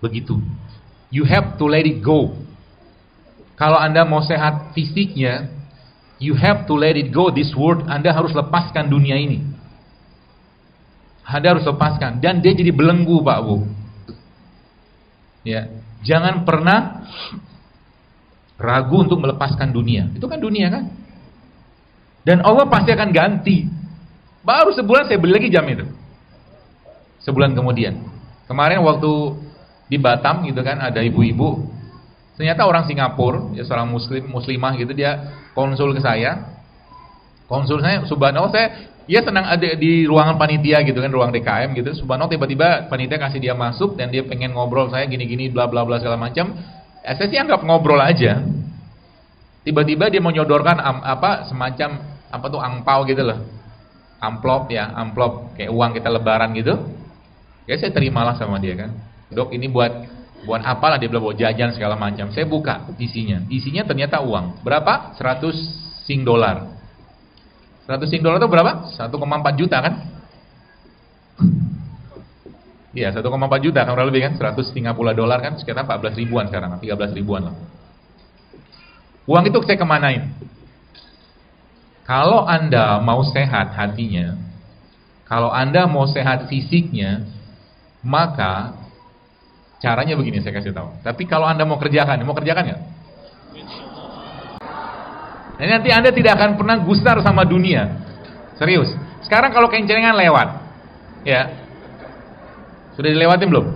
Begitu. You have to let it go. Kalau Anda mau sehat fisiknya, you have to let it go this world. Anda harus lepaskan dunia ini. Anda harus lepaskan. Dan dia jadi belenggu, Pak Bu. Ya, jangan pernah ragu untuk melepaskan dunia. Itu kan dunia kan. Dan Allah pasti akan ganti. Baru sebulan saya beli lagi jam itu. Sebulan kemudian. Kemarin waktu di Batam gitu kan, ada ibu-ibu, ternyata orang Singapura, ya seorang muslimah gitu, dia konsul ke saya. Konsul saya, subhanallah, saya ya senang ada di ruangan panitia gitu kan, ruang DKM gitu. Subhanallah, tiba-tiba panitia kasih dia masuk dan dia pengen ngobrol saya gini-gini bla bla bla segala macam. Saya sih anggap ngobrol aja. Tiba-tiba dia menyodorkan semacam apa tuh, angpau gitu loh. Amplop kayak uang kita lebaran gitu. Ya saya terimalah sama dia kan. Dok, ini buat apalah, dia bilang buat jajan segala macam. Saya buka isinya ternyata uang. Berapa? 100 Sing dolar. 100 Sing dolar itu berapa? 1,4 juta kan? Iya, 1,4 juta kan, kurang lebih kan? 100 Singapura dolar kan sekitar 14 ribuan sekarang, 13 ribuan lah. Uang itu saya kemanain? Kalau Anda mau sehat hatinya, kalau Anda mau sehat fisiknya, maka caranya begini, saya kasih tahu. Tapi kalau Anda mau kerjakan nggak? Nah, nanti Anda tidak akan pernah gusar sama dunia. Serius. Sekarang kalau kencengan lewat, ya, sudah dilewatin belum?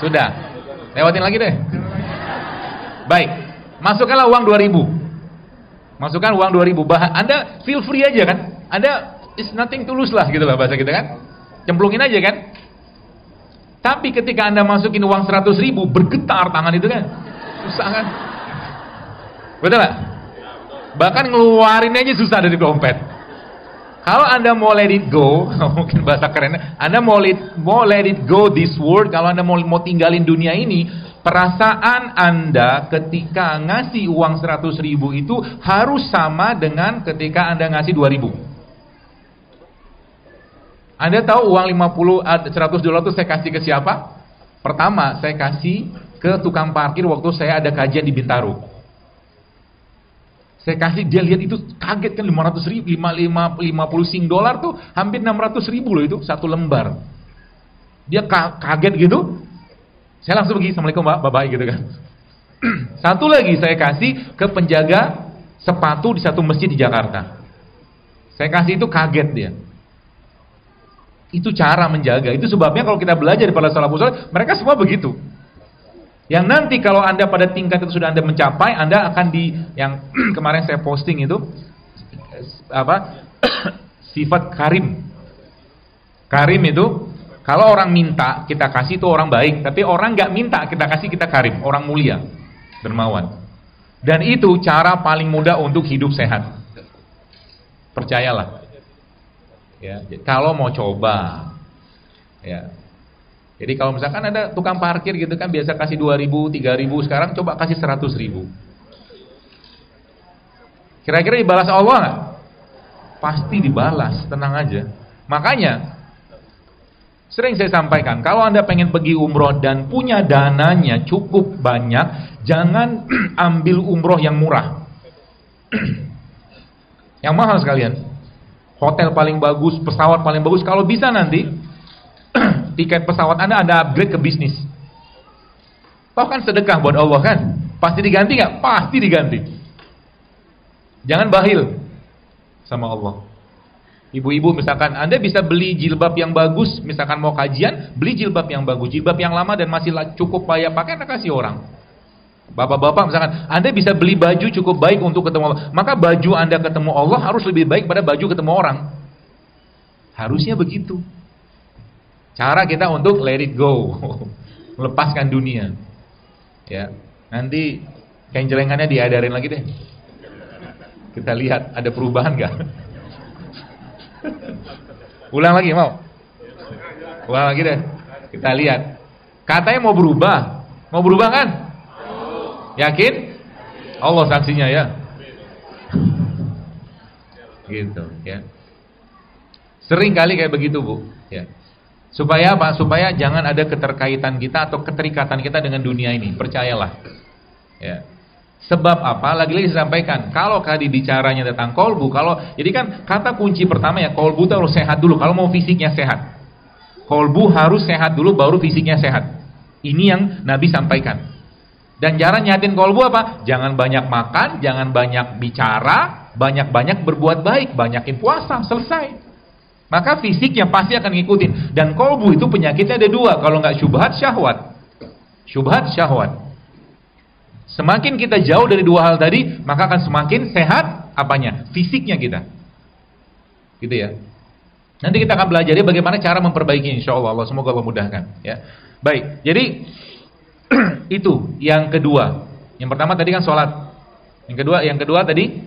Sudah. Lewatin lagi deh. Baik. Masukkanlah uang 2.000. Masukkan uang 2.000. Anda feel free aja kan? Anda is nothing to lose lah gitu lah bahasa kita kan? Cemplungin aja kan? Tapi ketika Anda masukin uang 100.000, bergetar tangan itu kan, susah kan? Betul gak? Bahkan ngeluarin aja susah dari dompet. Kalau Anda mau let it go, mungkin bahasa kerennya, Anda mau let it go this world, kalau Anda mau tinggalin dunia ini, perasaan Anda ketika ngasih uang 100.000 itu harus sama dengan ketika Anda ngasih 2.000. Anda tahu uang 100 dolar itu saya kasih ke siapa? Pertama, saya kasih ke tukang parkir waktu saya ada kajian di Bintaro. Saya kasih, dia lihat itu kaget kan, 500.000, 50 Sing dolar tuh hampir 600.000 loh itu satu lembar. Dia kaget gitu. Saya langsung pergi, assalamualaikum Pak, bye-bye gitu kan. Satu lagi saya kasih ke penjaga sepatu di satu masjid di Jakarta. Saya kasih itu, kaget dia. Itu cara menjaga. Itu sebabnya kalau kita belajar pada salafus saleh, mereka semua begitu. Yang nanti kalau Anda pada tingkat itu sudah Anda mencapai, Anda akan yang kemarin saya posting itu sifat karim. Karim itu kalau orang minta kita kasih, itu orang baik. Tapi orang nggak minta kita kasih, kita karim, orang mulia, dermawan. Dan itu cara paling mudah untuk hidup sehat. Percayalah. Ya, kalau mau coba, ya. Jadi kalau misalkan ada tukang parkir gitu kan, biasa kasih 2.000, 3.000, sekarang coba kasih 100.000. Kira-kira dibalas Allah nggak? Pasti dibalas, tenang aja. Makanya sering saya sampaikan, kalau Anda pengen pergi umroh dan punya dananya cukup banyak, jangan ambil umroh yang murah. Yang mahal sekalian. Hotel paling bagus, pesawat paling bagus. Kalau bisa nanti tiket pesawat Anda upgrade ke bisnis. Toh kan sedekah buat Allah kan? Pasti diganti nggak? Pasti diganti. Jangan bakhil sama Allah. Ibu-ibu misalkan Anda bisa beli jilbab yang bagus, misalkan mau kajian, beli jilbab yang bagus. Jilbab yang lama dan masih cukup layak pakai, Anda kasih orang. Bapak-bapak misalkan Anda bisa beli baju cukup baik untuk ketemu Allah, maka baju Anda ketemu Allah harus lebih baik pada baju ketemu orang. Harusnya begitu. Cara kita untuk let it go, melepaskan dunia. Ya, nanti kenjelengannya diadarin lagi deh. Kita lihat ada perubahan nggak? Ulang lagi mau? Ulang lagi deh. Kita lihat. Katanya mau berubah kan? Yakin? Allah saksinya ya. Gitu, ya. Sering kali kayak begitu, Bu. Ya. Supaya apa? Supaya jangan ada keterkaitan kita atau keterikatan kita dengan dunia ini. Percayalah. Ya. Sebab apa? Lagi-lagi saya sampaikan, kalau tadi bicaranya tentang kolbu, jadi kan kata kunci pertama ya, kolbu itu harus sehat dulu. Kalau mau fisiknya sehat, kolbu harus sehat dulu, baru fisiknya sehat. Ini yang Nabi sampaikan. Dan cara nyatin kolbu apa? Jangan banyak makan, jangan banyak bicara, banyak-banyak berbuat baik, banyakin puasa, selesai. Maka fisiknya pasti akan ngikutin. Dan kolbu itu penyakitnya ada dua. Kalau nggak syubhat, syahwat. Syubhat, syahwat. Semakin kita jauh dari dua hal tadi, maka akan semakin sehat apanya? Fisiknya kita. Gitu ya. Nanti kita akan belajar bagaimana cara memperbaiki, insya Allah. Semoga Allah mudahkan. Ya. Baik, jadi itu yang kedua. Yang pertama tadi kan sholat. Yang kedua tadi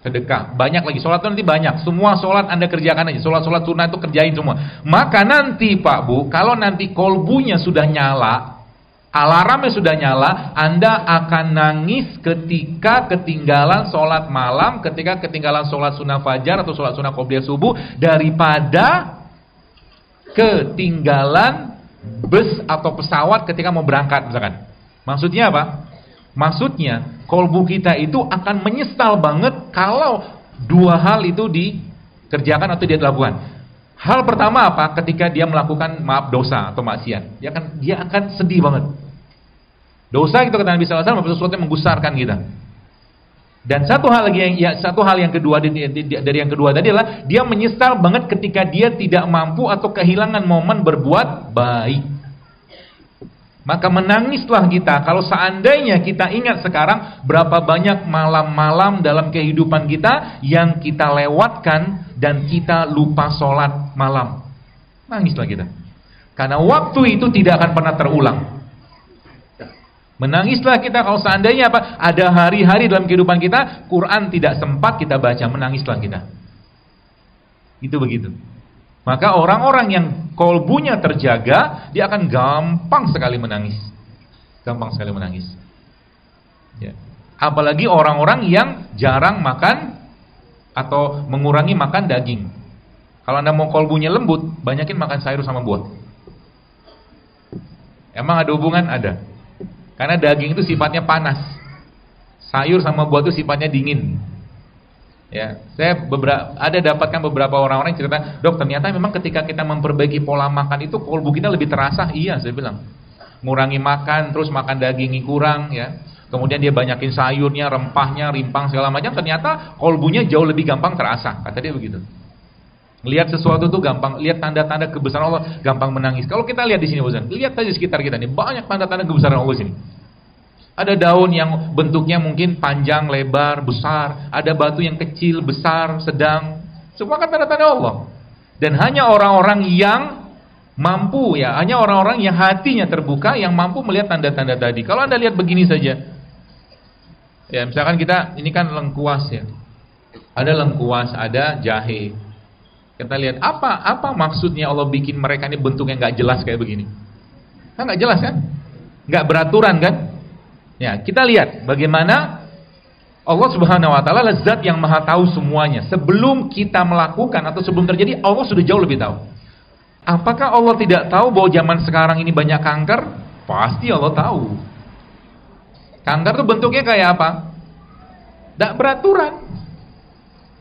sedekah. Banyak lagi, sholat itu nanti banyak. Semua sholat Anda kerjakan aja. Sholat sunnah itu kerjain semua. Maka nanti Pak Bu, kalau nanti kolbunya sudah nyala, alarmnya sudah nyala, Anda akan nangis ketika ketinggalan sholat malam, ketika ketinggalan sholat sunnah fajar atau sholat sunnah qobliyah subuh, daripada ketinggalan bus atau pesawat ketika mau berangkat misalkan. Maksudnya apa? Maksudnya kolbu kita itu akan menyesal banget kalau dua hal itu dikerjakan atau dia dilakukan. Hal pertama apa? Ketika dia melakukan dosa atau maksiat, dia akan sedih banget. Dosa itu kata Nabi SAW sesuatu yang menggusarkan kita. Dan satu hal yang kedua dari yang kedua tadi adalah dia menyesal banget ketika dia tidak mampu atau kehilangan momen berbuat baik. Maka menangislah kita kalau seandainya kita ingat sekarang berapa banyak malam-malam dalam kehidupan kita yang kita lewatkan dan kita lupa sholat malam. Nangislah kita. Karena waktu itu tidak akan pernah terulang. Menangislah kita kalau seandainya apa? Ada hari-hari dalam kehidupan kita Quran tidak sempat kita baca, menangislah kita. Itu begitu. Maka orang-orang yang kolbunya terjaga, dia akan gampang sekali menangis. Gampang sekali menangis. Ya. Apalagi orang-orang yang jarang makan atau mengurangi makan daging. Kalau Anda mau kolbunya lembut, banyakin makan sayur sama buah. Emang ada hubungan? Ada. Karena daging itu sifatnya panas. Sayur sama buah itu sifatnya dingin. Ya, saya dapatkan beberapa orang-orang yang cerita, dok ternyata memang ketika kita memperbaiki pola makan itu kolbu kita lebih terasa. Iya, saya bilang. Ngurangi makan, terus makan dagingnya kurang, ya. Kemudian dia banyakin sayurnya, rempahnya, rimpang segala macam, ternyata kolbunya jauh lebih gampang terasa. Kata dia begitu. Lihat sesuatu tuh gampang, lihat tanda-tanda kebesaran Allah, gampang menangis. Kalau kita lihat di sini, Bosan, lihat aja sekitar kita nih, banyak tanda-tanda kebesaran Allah sini. Ada daun yang bentuknya mungkin panjang, lebar, besar. Ada batu yang kecil, besar, sedang. Semua kan tanda-tanda Allah. Dan hanya orang-orang yang mampu, ya, hanya orang-orang yang hatinya terbuka, yang mampu melihat tanda-tanda tadi. Kalau Anda lihat begini saja, ya misalkan kita, ini kan lengkuas ya. Ada lengkuas, ada jahe. Kita lihat apa maksudnya Allah bikin mereka ini bentuknya nggak jelas kayak begini. Kan nggak jelas kan? Nggak beraturan kan? Ya, kita lihat bagaimana Allah Subhanahu wa taala zat yang maha tahu semuanya. Sebelum kita melakukan atau sebelum terjadi, Allah sudah jauh lebih tahu. Apakah Allah tidak tahu bahwa zaman sekarang ini banyak kanker? Pasti Allah tahu. Kanker itu bentuknya kayak apa? Tidak beraturan.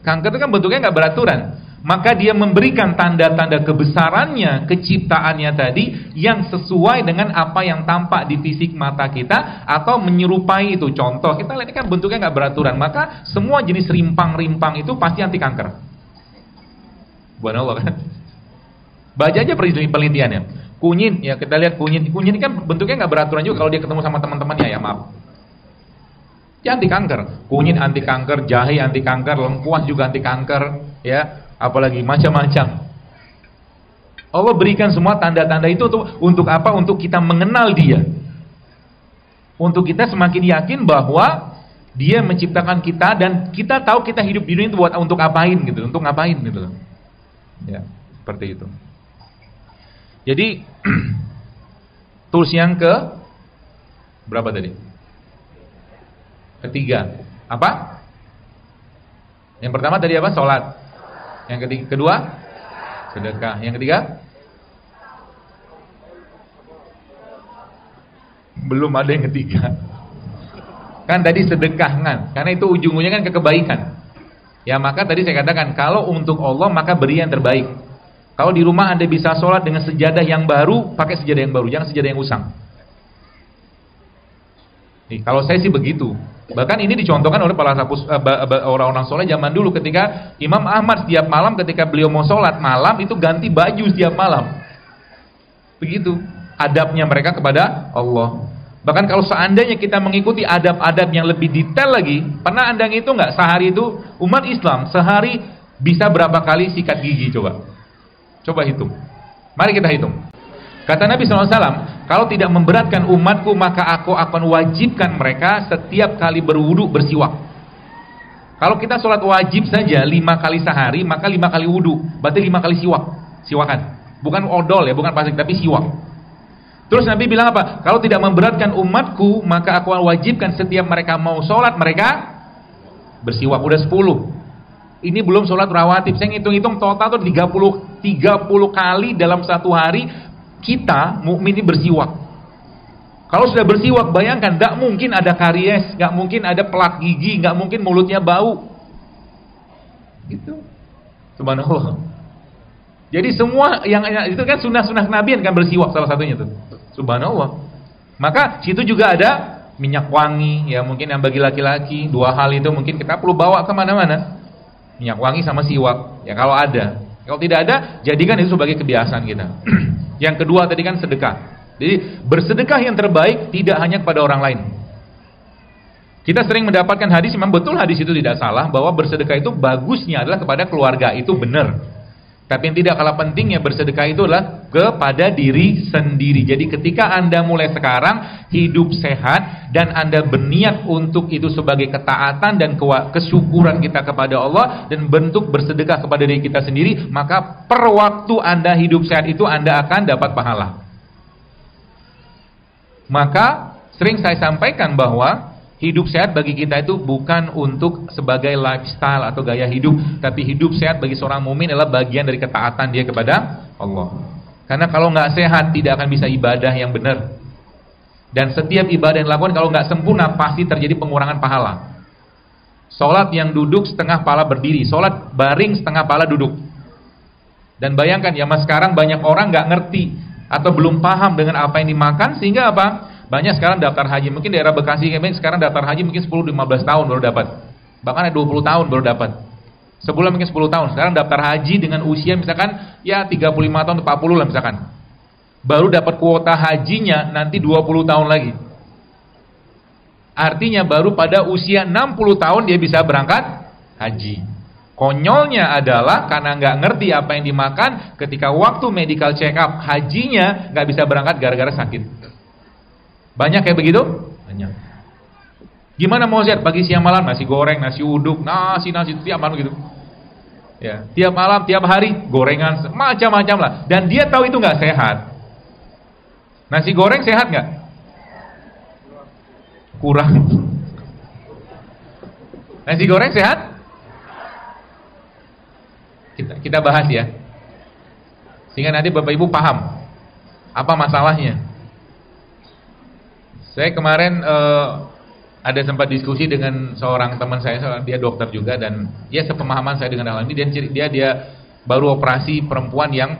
Kanker itu kan bentuknya nggak beraturan. Maka dia memberikan tanda-tanda kebesarannya, keciptaannya tadi yang sesuai dengan apa yang tampak di fisik mata kita atau menyerupai itu. Contoh, kita lihat ini kan bentuknya nggak beraturan, maka semua jenis rimpang-rimpang itu pasti anti kanker. Subhanallah kan? Baca aja penelitiannya. Kunyit, ya kita lihat kunyit. Kunyit ini kan bentuknya nggak beraturan juga kalau dia ketemu sama teman-temannya, ya maaf. Dia anti kanker. Kunyit anti kanker, jahe anti kanker, lengkuas juga anti kanker, ya. Apalagi macam-macam. Allah berikan semua tanda-tanda itu untuk apa? Untuk kita mengenal dia. Untuk kita semakin yakin bahwa dia menciptakan kita dan kita tahu kita hidup di dunia itu buat untuk ngapain gitu, untuk ngapain gitu. Ya, seperti itu. Jadi tools yang ke berapa tadi? Ketiga. Apa? Yang pertama tadi apa? Salat. Yang kedua, sedekah. Yang ketiga, belum ada yang ketiga. Kan tadi sedekah kan, karena itu ujung-ujungnya kan ke kebaikan. Ya maka tadi saya katakan, kalau untuk Allah maka beri yang terbaik. Kalau di rumah Anda bisa sholat dengan sejadah yang baru, pakai sejadah yang baru, jangan sejadah yang usang. Nih, kalau saya sih begitu. Bahkan ini dicontohkan oleh para orang-orang soleh zaman dulu ketika Imam Ahmad setiap malam ketika beliau mau sholat malam itu ganti baju setiap malam. Begitu adabnya mereka kepada Allah. Bahkan kalau seandainya kita mengikuti adab-adab yang lebih detail lagi, pernah Anda ngitung nggak sehari itu umat Islam sehari bisa berapa kali sikat gigi? Coba hitung. Mari kita hitung. Kata Nabi SAW, kalau tidak memberatkan umatku maka aku akan wajibkan mereka setiap kali berwudu bersiwak. Kalau kita sholat wajib saja 5 kali sehari, maka 5 kali wudu, berarti 5 kali siwakan. Bukan odol ya, bukan pasir, tapi siwak. Terus Nabi bilang apa? Kalau tidak memberatkan umatku maka aku akan wajibkan setiap mereka mau sholat mereka bersiwak. Udah 10. Ini belum sholat rawatib. Saya ngitung-hitung total tuh 30 kali dalam satu hari. Kita mukmin ini bersiwak. Kalau sudah bersiwak, bayangkan, tidak mungkin ada karies, nggak mungkin ada pelak gigi, nggak mungkin mulutnya bau. Gitu. Subhanallah. Jadi semua yang itu kan sunnah-sunnah Nabi yang kan bersiwak salah satunya tuh. Subhanallah. Maka situ juga ada minyak wangi, ya mungkin yang bagi laki-laki 2 hal itu mungkin kita perlu bawa kemana-mana. Minyak wangi sama siwak, ya kalau ada. Kalau tidak ada, jadikan itu sebagai kebiasaan kita. Yang kedua tadi kan sedekah. Jadi bersedekah yang terbaik tidak hanya kepada orang lain. Kita sering mendapatkan hadis, memang betul hadis itu tidak salah, bahwa bersedekah itu bagusnya adalah kepada keluarga, itu benar. Tapi yang tidak kalah pentingnya bersedekah itu adalah kepada diri sendiri. Jadi ketika Anda mulai sekarang hidup sehat dan Anda berniat untuk itu sebagai ketaatan dan kesyukuran kita kepada Allah dan bentuk bersedekah kepada diri kita sendiri, maka per waktu Anda hidup sehat itu Anda akan dapat pahala. Maka sering saya sampaikan bahwa hidup sehat bagi kita itu bukan untuk sebagai lifestyle atau gaya hidup, tapi hidup sehat bagi seorang mukmin adalah bagian dari ketaatan dia kepada Allah. Karena kalau nggak sehat tidak akan bisa ibadah yang benar. Dan setiap ibadah yang dilakukan kalau nggak sempurna pasti terjadi pengurangan pahala. Sholat yang duduk setengah pala berdiri, sholat baring setengah pala duduk. Dan bayangkan ya, mas sekarang banyak orang nggak ngerti atau belum paham dengan apa yang dimakan, sehingga apa? Banyak sekarang daftar haji, mungkin daerah Bekasi sekarang daftar haji mungkin 10-15 tahun baru dapat. Bahkan ada 20 tahun baru dapat. Sebulan mungkin 10 tahun. Sekarang daftar haji dengan usia misalkan ya 35 tahun 40 lah misalkan. Baru dapat kuota hajinya nanti 20 tahun lagi. Artinya baru pada usia 60 tahun dia bisa berangkat haji. Konyolnya adalah karena nggak ngerti apa yang dimakan, ketika waktu medical check up hajinya nggak bisa berangkat gara-gara sakit. Banyak kayak begitu? Banyak. Gimana mau lihat pagi siang malam nasi goreng, nasi uduk, nasi tiap malam gitu. Ya, tiap malam, tiap hari gorengan macam-macam lah. Dan dia tahu itu nggak sehat. Nasi goreng sehat nggak? Kurang. Nasi goreng sehat? Kita bahas ya, sehingga nanti Bapak Ibu paham apa masalahnya. Saya kemarin ada sempat diskusi dengan seorang teman saya, dia dokter juga, dan dia sepemahaman saya dengan hal ini. Dia baru operasi perempuan yang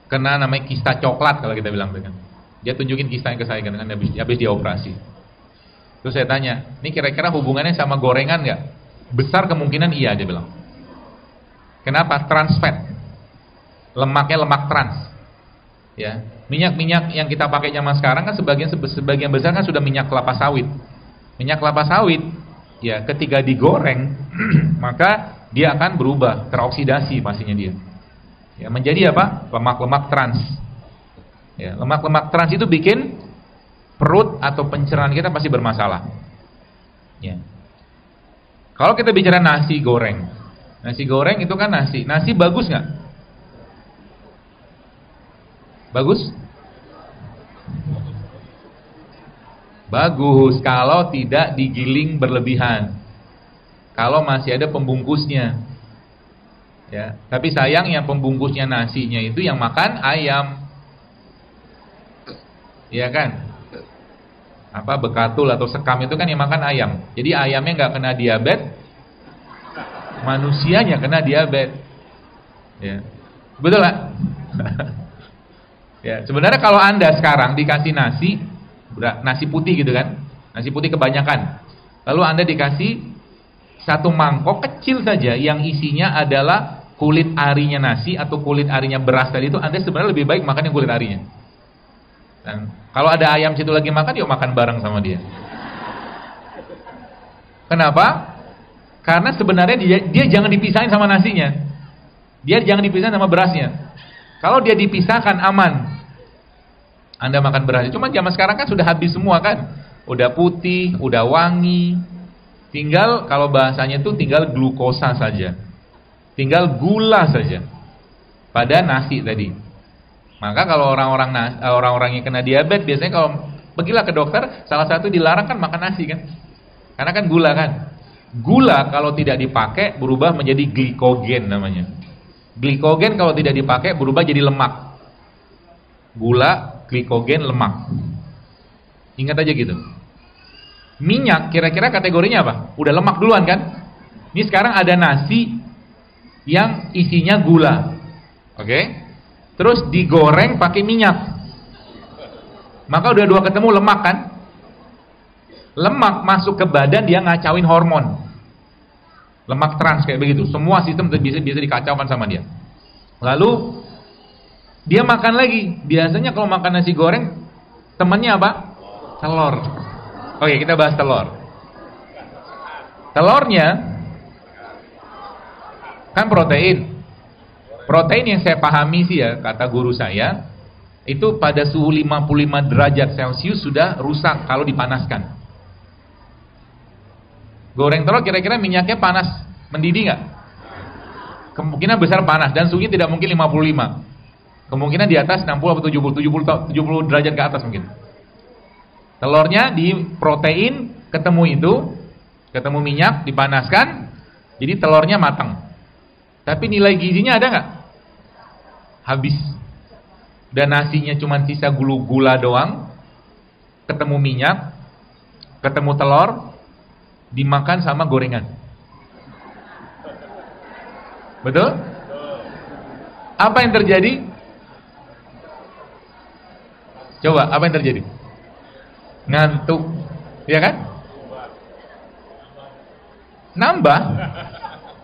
kena namanya kista coklat kalau kita bilang dengan. Dia tunjukin kistanya ke saya kan habis dia operasi. Terus saya tanya, ini kira-kira hubungannya sama gorengan nggak? Besar kemungkinan iya, dia bilang. Kenapa? Trans fat. Lemaknya lemak trans. Ya, minyak-minyak yang kita pakai zaman sekarang kan sebagian besar kan sudah minyak kelapa sawit. Minyak kelapa sawit ya ketika digoreng maka dia akan berubah, teroksidasi pastinya dia. Ya, menjadi apa? Lemak-lemak trans. Ya, lemak-lemak trans itu bikin perut atau pencernaan kita pasti bermasalah. Ya. Kalau kita bicara nasi goreng itu kan nasi bagus nggak? Bagus? Bagus kalau tidak digiling berlebihan. Kalau masih ada pembungkusnya. Ya, tapi sayang yang pembungkusnya nasinya itu yang makan ayam. Iya kan? Apa bekatul atau sekam itu kan yang makan ayam. Jadi ayamnya nggak kena diabetes, manusianya kena diabetes. Ya. Betul nggak? Ya, sebenarnya kalau Anda sekarang dikasih nasi putih gitu kan, nasi putih kebanyakan, lalu Anda dikasih satu mangkok kecil saja yang isinya adalah kulit arinya nasi atau kulit arinya beras tadi, itu Anda sebenarnya lebih baik makan yang kulit arinya. Dan kalau ada ayam situ lagi makan, yuk makan bareng sama dia. Kenapa? Karena sebenarnya dia jangan dipisahin sama nasinya. Dia jangan dipisahin sama berasnya. Kalau dia dipisahkan aman. Anda makan berasnya. Cuma zaman sekarang kan sudah habis semua kan. Udah putih, udah wangi. Tinggal kalau bahasanya itu tinggal glukosa saja. Tinggal gula saja pada nasi tadi. Maka kalau orang-orang yang kena diabetes biasanya kalau pergilah ke dokter, salah satu dilarang kan makan nasi kan. Karena kan gula kan. Gula kalau tidak dipakai berubah menjadi glikogen namanya. Glikogen kalau tidak dipakai berubah jadi lemak. Gula, glikogen, lemak. Ingat aja gitu. Minyak kira-kira kategorinya apa? Udah lemak duluan kan? Ini sekarang ada nasi yang isinya gula. Oke? Terus digoreng pakai minyak. Maka udah dua ketemu lemak kan? Lemak masuk ke badan, dia ngacauin hormon. Lemak trans kayak begitu. Semua sistem bisa dikacaukan sama dia. Lalu dia makan lagi. Biasanya kalau makan nasi goreng temannya apa? Telur. Oke, kita bahas telur. Telurnya kan protein. Protein yang saya pahami sih ya, kata guru saya, itu pada suhu 55 derajat Celcius sudah rusak kalau dipanaskan. Goreng telur kira-kira minyaknya panas, mendidih nggak? Kemungkinan besar panas, dan suhunya tidak mungkin 55. Kemungkinan di atas 60 atau 70 derajat ke atas mungkin. Telurnya di protein ketemu minyak, dipanaskan, jadi telurnya matang. Tapi nilai gizinya ada nggak? Habis. Dan nasinya cuma sisa gula doang, ketemu minyak, ketemu telur, dimakan sama gorengan. Betul? Apa yang terjadi? Coba, apa yang terjadi? Ngantuk, ya kan? Nambah,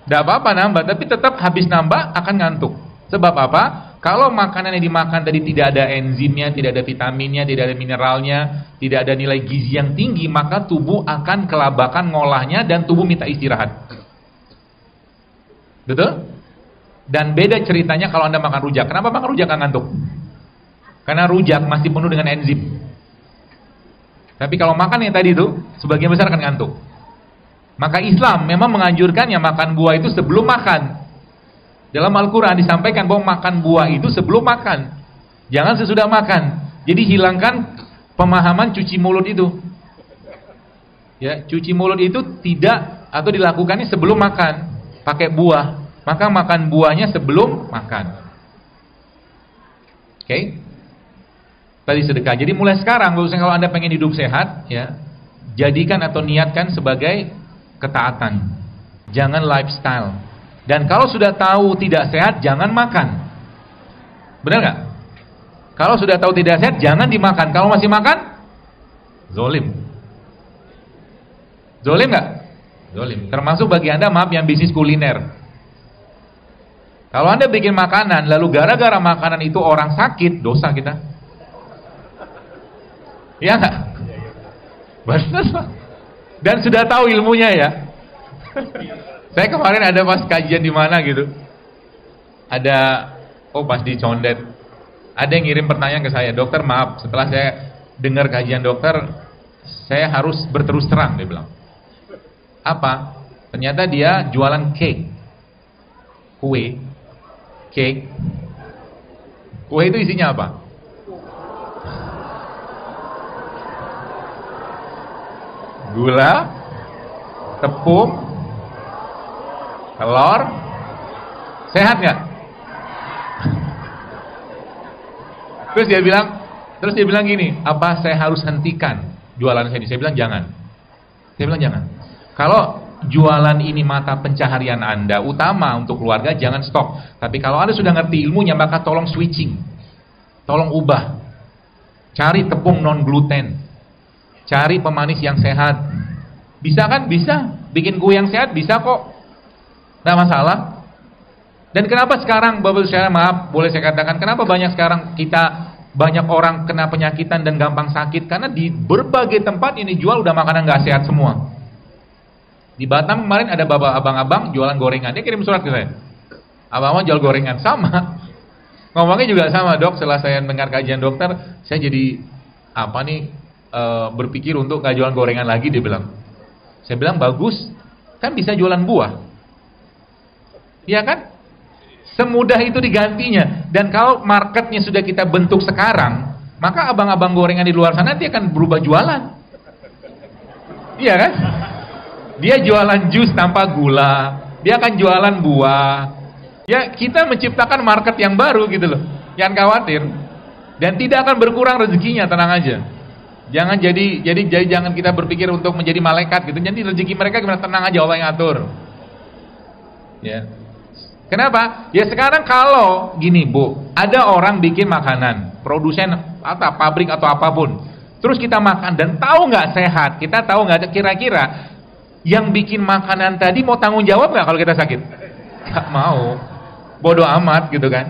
tidak apa-apa nambah, tapi tetap habis nambah akan ngantuk. Sebab apa? Kalau makanan yang dimakan tadi tidak ada enzimnya, tidak ada vitaminnya, tidak ada mineralnya, tidak ada nilai gizi yang tinggi, maka tubuh akan kelabakan ngolahnya dan tubuh minta istirahat. Betul? Dan beda ceritanya kalau Anda makan rujak. Kenapa makan rujak akan ngantuk? Karena rujak masih penuh dengan enzim. Tapi kalau makan yang tadi itu, sebagian besar akan ngantuk. Maka Islam memang menganjurkan yang makan buah itu sebelum makan. Dalam Al-Quran disampaikan bahwa makan buah itu sebelum makan, jangan sesudah makan. Jadi hilangkan pemahaman cuci mulut itu. Ya, cuci mulut itu tidak atau dilakukannya sebelum makan, pakai buah. Maka makan buahnya sebelum makan. Oke? Tadi sedekah. Jadi mulai sekarang, kalau Anda pengen hidup sehat, ya, jadikan atau niatkan sebagai ketaatan. Jangan lifestyle. Dan kalau sudah tahu tidak sehat, jangan makan. Benar nggak? Kalau sudah tahu tidak sehat, jangan dimakan. Kalau masih makan, zolim. Zolim nggak? Zolim. Termasuk bagi Anda, maaf, yang bisnis kuliner. Kalau Anda bikin makanan, lalu gara-gara makanan itu orang sakit, dosa kita. Iya nggak? Benar. Dan sudah tahu ilmunya ya. Saya kemarin ada pas kajian di mana gitu. Ada, pas di Condet. Ada yang ngirim pertanyaan ke saya, dokter maaf, setelah saya dengar kajian dokter, saya harus berterus terang, dia bilang. Apa? Ternyata dia jualan cake, kue, cake. Kue itu isinya apa? Gula, tepung, telur. Sehat nggak? Terus dia bilang gini, apa saya harus hentikan jualan saya ini? Saya bilang jangan. Saya bilang jangan. Kalau jualan ini mata pencaharian Anda utama untuk keluarga, jangan stop. Tapi kalau Anda sudah ngerti ilmunya, maka tolong switching, tolong ubah. Cari tepung non gluten, cari pemanis yang sehat. Bisa kan? Bisa. Bikin kue yang sehat bisa kok. Nggak masalah. Dan kenapa sekarang, Bapak saya maaf, boleh saya katakan, kenapa banyak sekarang banyak orang kena penyakitan dan gampang sakit? Karena di berbagai tempat ini jual udah makanan nggak sehat semua. Di Batam kemarin ada abang-abang jualan gorengan, dia kirim surat ke saya. Abang-abang jual gorengan, sama. Ngomongnya juga sama, dok. Setelah saya dengar kajian dokter, saya jadi berpikir untuk nggak jualan gorengan lagi, dia bilang. Saya bilang bagus, kan bisa jualan buah. Iya kan? Semudah itu digantinya. Dan kalau marketnya sudah kita bentuk sekarang, maka abang-abang gorengan di luar sana dia akan berubah jualan. Iya kan? Dia jualan jus tanpa gula, dia akan jualan buah. Ya, kita menciptakan market yang baru gitu loh. Jangan khawatir. Dan tidak akan berkurang rezekinya, tenang aja. Jangan jangan kita berpikir untuk menjadi malaikat gitu. Jadi rezeki mereka gimana, tenang aja, Allah yang atur. Ya. Kenapa? Ya sekarang kalau gini Bu, ada orang bikin makanan, produsen atau pabrik atau apapun, terus kita makan dan tahu nggak sehat, kita tahu nggak, kira-kira yang bikin makanan tadi mau tanggung jawab nggak kalau kita sakit? Nggak mau, bodoh amat gitu kan.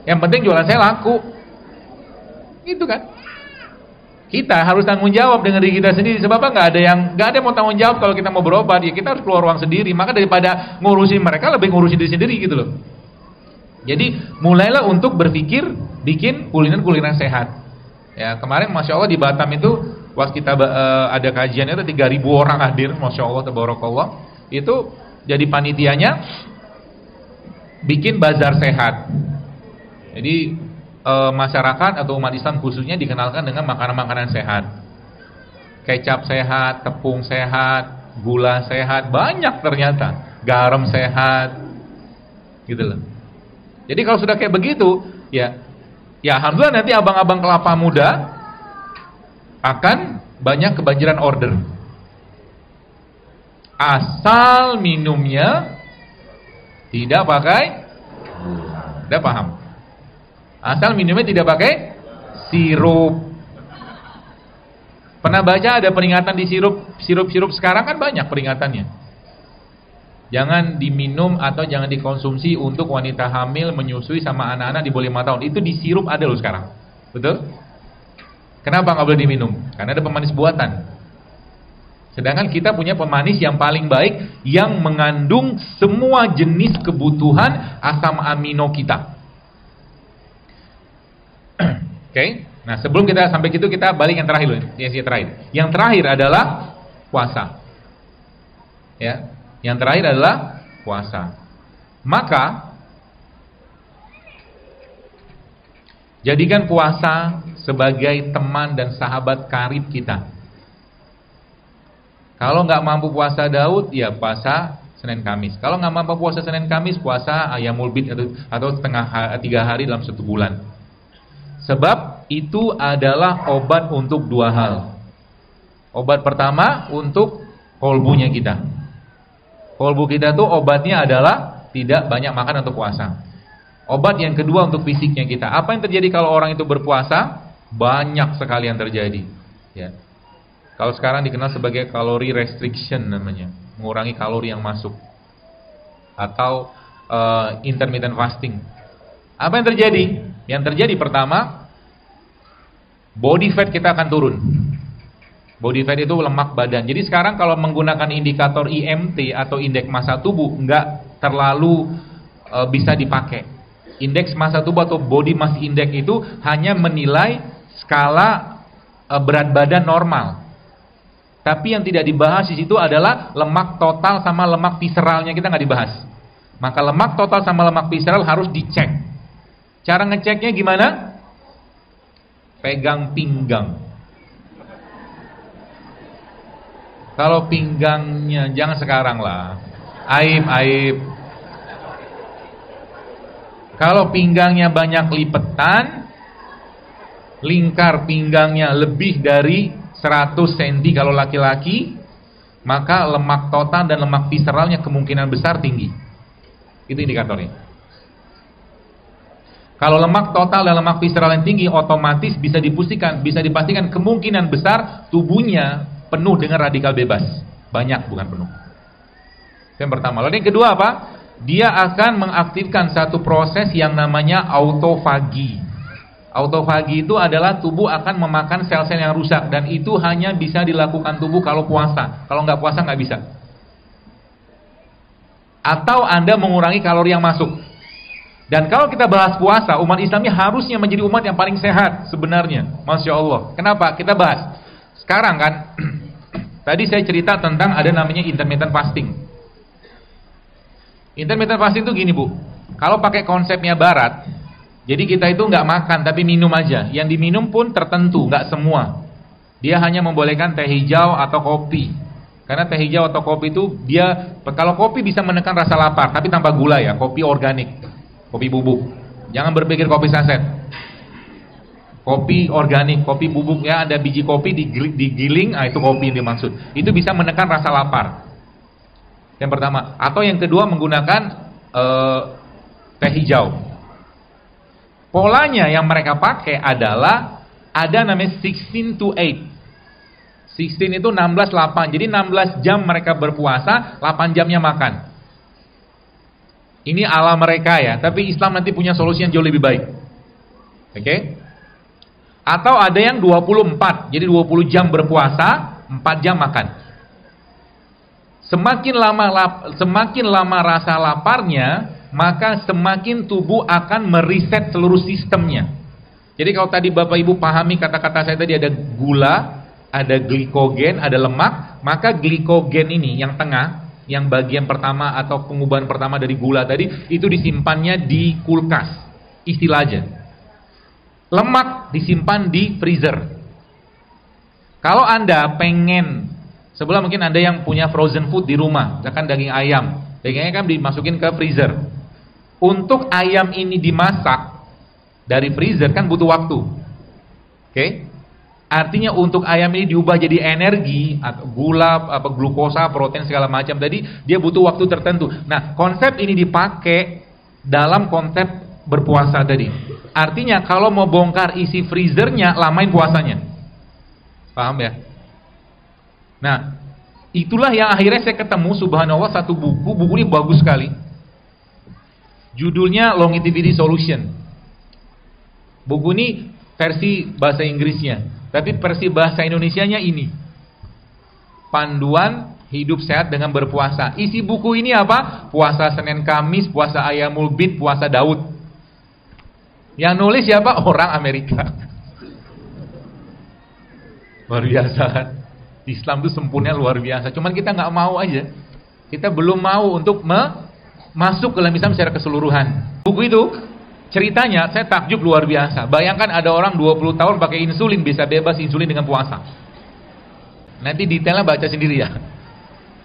Yang penting jualan saya laku, gitu kan. Kita harus tanggung jawab dengan diri kita sendiri. Sebab nggak ada yang mau tanggung jawab kalau kita mau berobat. Ya kita harus keluar uang sendiri. Maka daripada ngurusin mereka, lebih ngurusin diri sendiri gitu loh. Jadi mulailah untuk berpikir bikin kuliner-kuliner sehat. Ya kemarin Masya Allah di Batam itu waktu kita ada kajian itu 3.000 orang hadir. Masya Allah, tabarakallah. Itu jadi panitianya bikin bazar sehat. Jadi masyarakat atau umat Islam khususnya dikenalkan dengan makanan-makanan sehat. Kecap sehat, tepung sehat, gula sehat, banyak ternyata. Garam sehat. Gitu loh. Jadi kalau sudah kayak begitu, ya alhamdulillah nanti abang-abang kelapa muda akan banyak kebanjiran order. Asal minumnya tidak pakai gula. Udah paham? Asal minumnya tidak pakai sirup. Pernah baca ada peringatan di sirup sekarang kan banyak peringatannya. Jangan diminum atau jangan dikonsumsi untuk wanita hamil, menyusui sama anak-anak di bawah 5 tahun. Itu di sirup ada loh sekarang. Betul? Kenapa nggak boleh diminum? Karena ada pemanis buatan. Sedangkan kita punya pemanis yang paling baik yang mengandung semua jenis kebutuhan asam amino kita. Oke? Nah, sebelum kita sampai situ kita balik yang terakhir loh, Yang terakhir adalah puasa. Ya. Yang terakhir adalah puasa. Maka jadikan puasa sebagai teman dan sahabat karib kita. Kalau nggak mampu puasa Daud, ya puasa Senin Kamis. Kalau nggak mampu puasa Senin Kamis, puasa Ayyamul Bid atau 3 hari dalam 1 bulan. Sebab itu adalah obat untuk 2 hal. Obat pertama untuk kolbunya kita. Kolbu kita tuh obatnya adalah tidak banyak makan untuk puasa. Obat yang kedua untuk fisiknya kita. Apa yang terjadi kalau orang itu berpuasa? Banyak sekali yang terjadi. Ya. Kalau sekarang dikenal sebagai kalori restriction namanya, mengurangi kalori yang masuk, atau intermittent fasting. Apa yang terjadi? Yang terjadi pertama, body fat kita akan turun. Body fat itu lemak badan. Jadi sekarang kalau menggunakan indikator IMT atau indeks massa tubuh nggak terlalu bisa dipakai. Indeks massa tubuh atau body mass index itu hanya menilai skala berat badan normal. Tapi yang tidak dibahas di situ adalah lemak total sama lemak visceralnya, kita nggak dibahas. Maka lemak total sama lemak visceral harus dicek. Cara ngeceknya gimana? Pegang pinggang. Kalau pinggangnya jangan sekarang lah. Aib. Kalau pinggangnya banyak lipetan, lingkar pinggangnya lebih dari 100 cm kalau laki-laki, maka lemak total dan lemak visceralnya kemungkinan besar tinggi. Itu indikatornya. Kalau lemak total dan lemak visceral yang tinggi, otomatis bisa dipastikan kemungkinan besar tubuhnya penuh dengan radikal bebas. Banyak, bukan penuh. Itu yang pertama. Lalu yang kedua apa? Dia akan mengaktifkan satu proses yang namanya autofagi. Autofagi itu adalah tubuh akan memakan sel-sel yang rusak, dan itu hanya bisa dilakukan tubuh kalau puasa. Kalau nggak puasa nggak bisa. Atau Anda mengurangi kalori yang masuk. Dan kalau kita bahas puasa, umat Islamnya harusnya menjadi umat yang paling sehat sebenarnya. Masya Allah. Kenapa? Kita bahas. Sekarang kan, tadi saya cerita tentang ada namanya intermittent fasting. Intermittent fasting itu gini Bu, kalau pakai konsepnya Barat, jadi kita itu nggak makan tapi minum aja. Yang diminum pun tertentu, nggak semua. Dia hanya membolehkan teh hijau atau kopi. Karena teh hijau atau kopi itu dia, kalau kopi bisa menekan rasa lapar, tapi tanpa gula ya, kopi organik, kopi bubuk. Jangan berpikir kopi saset. Kopi organik, kopi bubuk ya, ada biji kopi digiling, itu kopi yang dimaksud. Itu bisa menekan rasa lapar. Yang pertama. Atau yang kedua menggunakan teh hijau. Polanya yang mereka pakai adalah ada namanya 16 to 8. 16 itu 16-8. Jadi 16 jam mereka berpuasa, 8 jamnya makan. Ini ala mereka ya, tapi Islam nanti punya solusi yang jauh lebih baik. Oke? Atau ada yang 24. Jadi 20 jam berpuasa, 4 jam makan. Semakin lama rasa laparnya, maka semakin tubuh akan meriset seluruh sistemnya. Jadi kalau tadi Bapak Ibu pahami kata-kata saya tadi, ada gula, ada glikogen, ada lemak, maka glikogen ini yang tengah, yang bagian pertama atau pengubahan pertama dari gula tadi, itu disimpannya di kulkas, istilah aja. Lemak disimpan di freezer. Kalau Anda pengen, sebelah mungkin Anda yang punya frozen food di rumah, misalkan daging ayam, dagingnya kan dimasukin ke freezer. Untuk ayam ini dimasak dari freezer kan butuh waktu. Oke? Artinya untuk ayam ini diubah jadi energi, atau gula, glukosa, protein segala macam tadi, dia butuh waktu tertentu. Nah, konsep ini dipakai dalam konsep berpuasa tadi. Artinya kalau mau bongkar isi freezernya, lamain puasanya. Paham ya? Nah, itulah yang akhirnya saya ketemu, subhanallah, satu buku ini bagus sekali. Judulnya Longevity Solution. Buku ini versi bahasa Inggrisnya. Tapi versi bahasa Indonesianya ini, Panduan Hidup Sehat dengan Berpuasa. Isi buku ini apa? Puasa Senin Kamis, puasa Ayyamul Bid, puasa Daud. Yang nulis siapa? Orang Amerika. Luar biasa kan? Islam itu sempurna luar biasa. Cuman kita nggak mau aja. Kita belum mau untuk masuk ke dalam Islam secara keseluruhan. Buku itu ceritanya saya takjub luar biasa. Bayangkan ada orang 20 tahun pakai insulin, bisa bebas insulin dengan puasa. Nanti detailnya baca sendiri ya.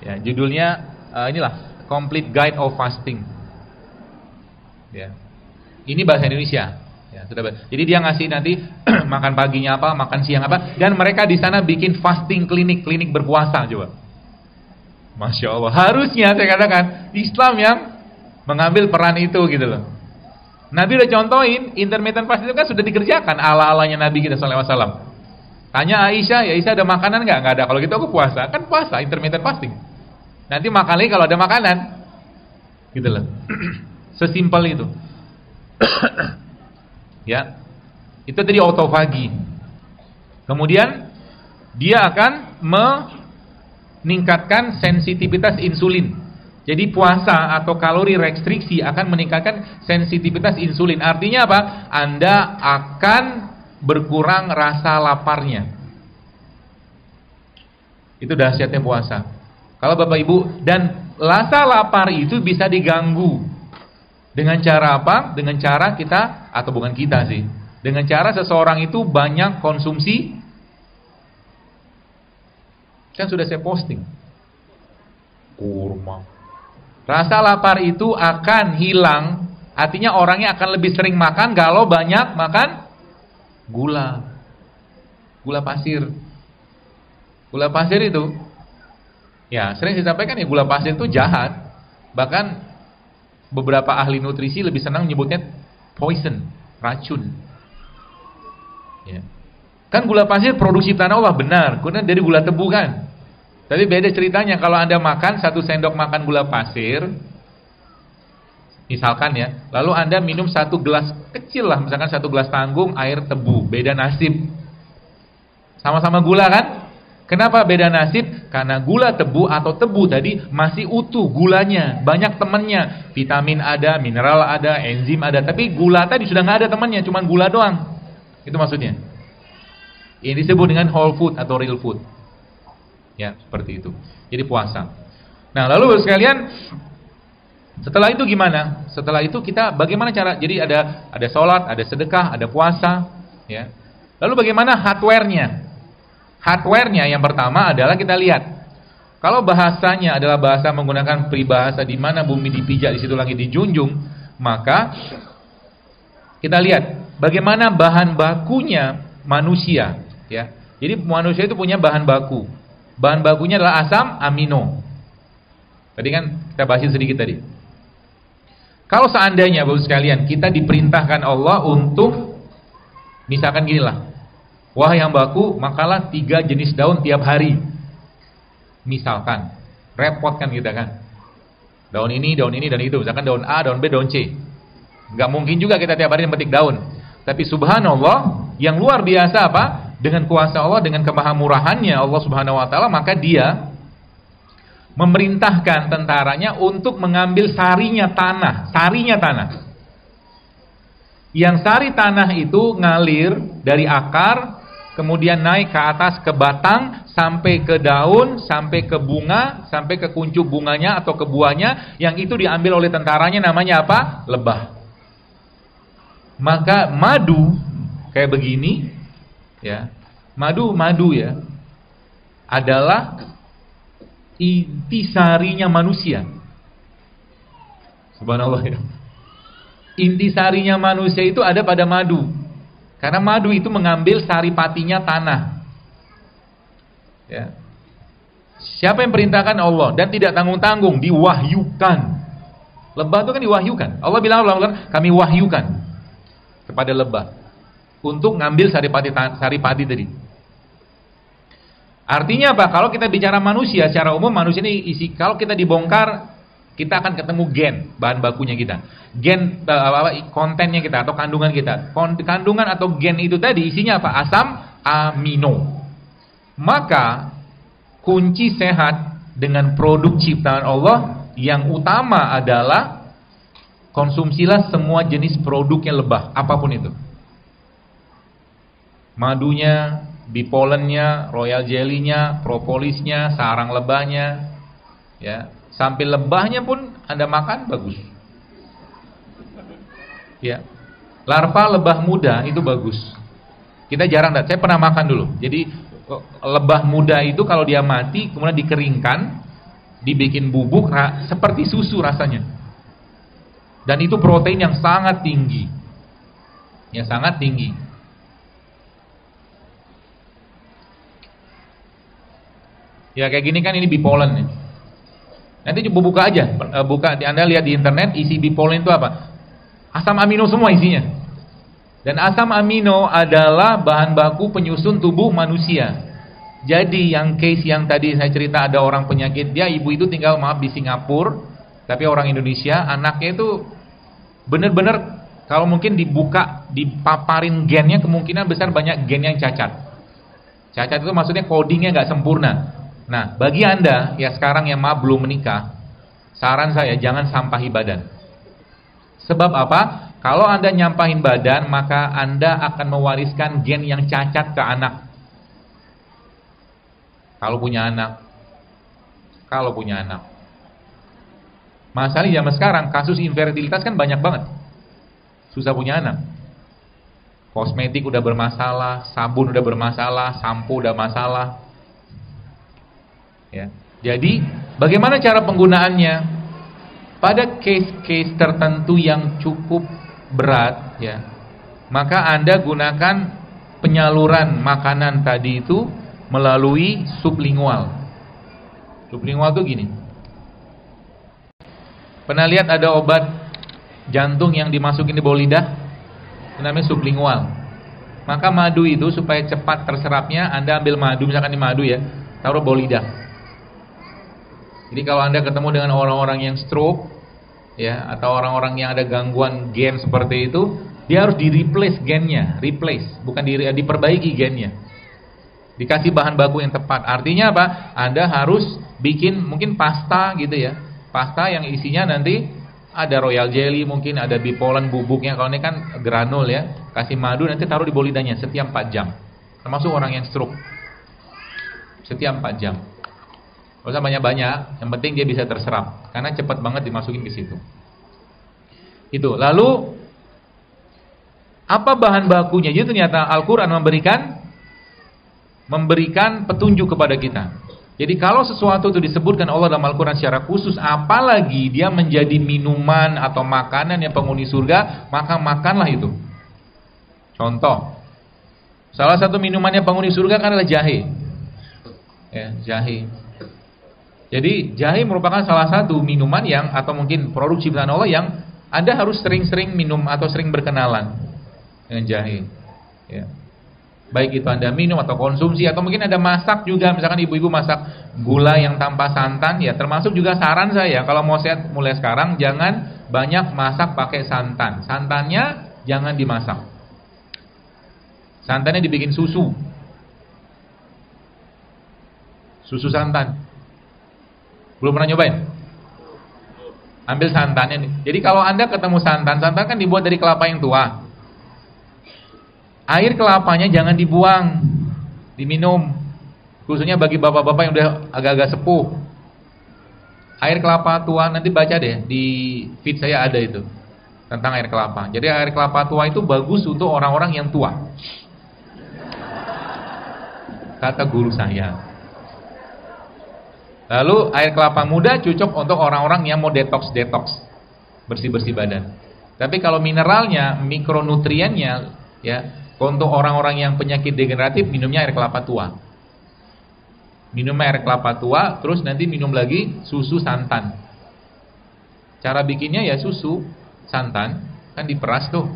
Ya, judulnya inilah Complete Guide of Fasting. Ya. Ini bahasa Indonesia. Ya, sudah. Jadi dia ngasih nanti makan paginya apa, makan siang apa, dan mereka di sana bikin fasting klinik berpuasa coba. Masya Allah. Harusnya saya katakan Islam yang mengambil peran itu gitu loh. Nabi udah contohin, intermittent fasting itu kan sudah dikerjakan ala-alanya Nabi kita SAW. Tanya Aisyah, ya Aisyah ada makanan nggak? Nggak ada. Kalau gitu aku puasa. Kan puasa, intermittent fasting. Nanti makan lagi kalau ada makanan. Gitu loh. Sesimpel itu. Ya. Itu tadi autofagi. Kemudian dia akan meningkatkan sensitivitas insulin. Jadi puasa atau kalori restriksi akan meningkatkan sensitivitas insulin. Artinya apa? Anda akan berkurang rasa laparnya. Itu dahsyatnya puasa. Kalau Bapak Ibu, dan rasa lapar itu bisa diganggu. Dengan cara apa? Dengan cara kita, atau bukan kita sih, dengan cara seseorang itu banyak konsumsi. Kan sudah saya posting kurma. Rasa lapar itu akan hilang. Artinya orangnya akan lebih sering makan kalau banyak makan gula. Gula pasir. Gula pasir itu, ya sering saya sampaikan ya, gula pasir itu jahat. Bahkan beberapa ahli nutrisi lebih senang menyebutnya poison, racun. Ya. Kan gula pasir produksi ciptaan Allah, benar. Kemudian dari gula tebu kan. Tapi beda ceritanya kalau Anda makan 1 sendok makan gula pasir, misalkan ya, lalu Anda minum 1 gelas kecil lah, misalkan 1 gelas tanggung air tebu, beda nasib. Sama-sama gula kan? Kenapa beda nasib? Karena gula tebu atau tebu tadi masih utuh gulanya, banyak temannya, vitamin ada, mineral ada, enzim ada, tapi gula tadi sudah nggak ada temannya, cuma gula doang. Itu maksudnya. Ini disebut dengan whole food atau real food. Ya, seperti itu. Jadi puasa. Nah, lalu sekalian, setelah itu gimana? Setelah itu kita bagaimana cara? Jadi ada sholat, ada sedekah, ada puasa, ya. Lalu bagaimana hardware-nya? Hardware-nya yang pertama adalah kita lihat. Kalau bahasanya adalah bahasa menggunakan peribahasa di mana bumi dipijak di situ langit dijunjung, maka kita lihat bagaimana bahan bakunya manusia, ya. Jadi manusia itu punya bahan baku. Bahan bakunya adalah asam amino. Tadi kan kita bahasin sedikit tadi. Kalau seandainya Bapak sekalian kita diperintahkan Allah untuk, misalkan ginilah, wah yang baku makalah 3 jenis daun tiap hari. Misalkan, repot kan kita kan. Daun ini, dan itu. Misalkan daun A, daun B, daun C. Gak mungkin juga kita tiap hari memetik daun. Tapi subhanallah, yang luar biasa apa? Dengan kuasa Allah, dengan kemahamurahannya Allah subhanahu wa ta'ala, maka dia memerintahkan tentaranya untuk mengambil sarinya tanah. Yang sari tanah itu ngalir dari akar, kemudian naik ke atas ke batang, sampai ke daun, sampai ke bunga, sampai ke kuncup bunganya atau ke buahnya, yang itu diambil oleh tentaranya, namanya apa? Lebah. Maka madu kayak begini, ya, madu ya, adalah intisarinya manusia. Subhanallah ya. Intisarinya manusia itu ada pada madu. Karena madu itu mengambil saripatinya tanah. Ya. Siapa yang perintahkan? Allah, dan tidak tanggung-tanggung, diwahyukan. Lebah itu kan diwahyukan. Allah bilang, kami wahyukan kepada lebah untuk ngambil saripati tadi. Artinya apa? Kalau kita bicara manusia, secara umum manusia ini kalau kita dibongkar, kita akan ketemu gen, bahan bakunya kita. Gen, kontennya kita atau kandungan kita. Kandungan atau gen itu tadi isinya apa? Asam amino. Maka kunci sehat dengan produk ciptaan Allah yang utama adalah konsumsilah semua jenis produknya lebah, apapun itu. Madunya, bipolennya, royal jelly-nya, propolisnya, sarang lebahnya, ya, sampai lebahnya pun Anda makan bagus. Ya. Larva lebah muda itu bagus. Kita jarang, saya pernah makan dulu. Jadi lebah muda itu kalau dia mati kemudian dikeringkan, dibikin bubuk seperti susu rasanya. Dan itu protein yang sangat tinggi. Ya, sangat tinggi. Ya kayak gini kan, ini bipolen nih. Nanti coba buka aja, Anda lihat di internet isi bipolen itu apa? Asam amino semua isinya. Dan asam amino adalah bahan baku penyusun tubuh manusia. Jadi yang case yang tadi saya cerita, ada orang penyakit, dia ibu itu tinggal di Singapura, tapi orang Indonesia, anaknya itu benar-benar kalau mungkin dibuka, dipaparin gennya, kemungkinan besar banyak gen yang cacat. Cacat itu maksudnya codingnya nggak sempurna. Nah, bagi Anda ya sekarang yang belum menikah, saran saya jangan sampahi badan. Sebab apa? Kalau Anda nyampahin badan, maka Anda akan mewariskan gen yang cacat ke anak. Kalau punya anak. Masalahnya zaman sekarang kasus infertilitas kan banyak banget. Susah punya anak. Kosmetik udah bermasalah, sabun udah bermasalah, sampo udah masalah. Ya. Jadi, bagaimana cara penggunaannya? Pada case-case tertentu yang cukup berat, ya, maka Anda gunakan penyaluran makanan tadi itu melalui sublingual. Sublingual itu gini. Pernah lihat ada obat jantung yang dimasukin di bawah lidah? Itu namanya sublingual. Maka madu itu supaya cepat terserapnya, Anda ambil madu, misalkan di madu ya, taruh bawah lidah. Jadi kalau Anda ketemu dengan orang-orang yang stroke, ya, atau orang-orang yang ada gangguan gen seperti itu, dia harus di-replace gennya, bukan diperbaiki gennya. Dikasih bahan baku yang tepat. Artinya apa? Anda harus bikin mungkin pasta gitu ya. Pasta yang isinya nanti ada royal jelly, mungkin ada bipolen bubuknya. Kalau ini kan granul ya. Kasih madu, nanti taruh di bawah lidahnya setiap 4 jam. Termasuk orang yang stroke. Setiap 4 jam. Gak usah banyak-banyak, yang penting dia bisa terserap. Karena cepat banget dimasukin ke situ. Itu. Lalu apa bahan bakunya? Jadi ternyata Al-Quran memberikan petunjuk kepada kita. Jadi kalau sesuatu itu disebutkan Allah dalam Al-Quran secara khusus, apalagi dia menjadi minuman atau makanan yang penghuni surga, maka makanlah itu. Contoh, salah satu minumannya penghuni surga kan adalah jahe. Ya, jahe. Jadi jahe merupakan salah satu minuman yang, atau mungkin produk ciptaan Allah yang Anda harus sering-sering minum atau sering berkenalan dengan jahe. Ya. Baik itu Anda minum atau konsumsi, atau mungkin Anda masak juga. Misalkan ibu-ibu masak gula yang tanpa santan, ya termasuk juga saran saya, kalau mau sehat mulai sekarang jangan banyak masak pakai santan. Santannya jangan dimasak. Santannya dibikin susu. Susu santan. Belum pernah nyobain? Ambil santannya nih. Jadi kalau Anda ketemu santan kan dibuat dari kelapa yang tua. Air kelapanya jangan dibuang, diminum. Khususnya bagi bapak-bapak yang udah agak-agak sepuh. Air kelapa tua, nanti baca deh di feed saya ada itu tentang air kelapa. Jadi air kelapa tua itu bagus untuk orang-orang yang tua. Kata guru saya. Lalu air kelapa muda cocok untuk orang-orang yang mau detox, bersih-bersih badan. Tapi kalau mineralnya, mikronutriennya, ya, untuk orang-orang yang penyakit degeneratif minumnya air kelapa tua. Minum air kelapa tua, terus nanti minum lagi susu santan. Cara bikinnya ya susu santan, kan diperas tuh.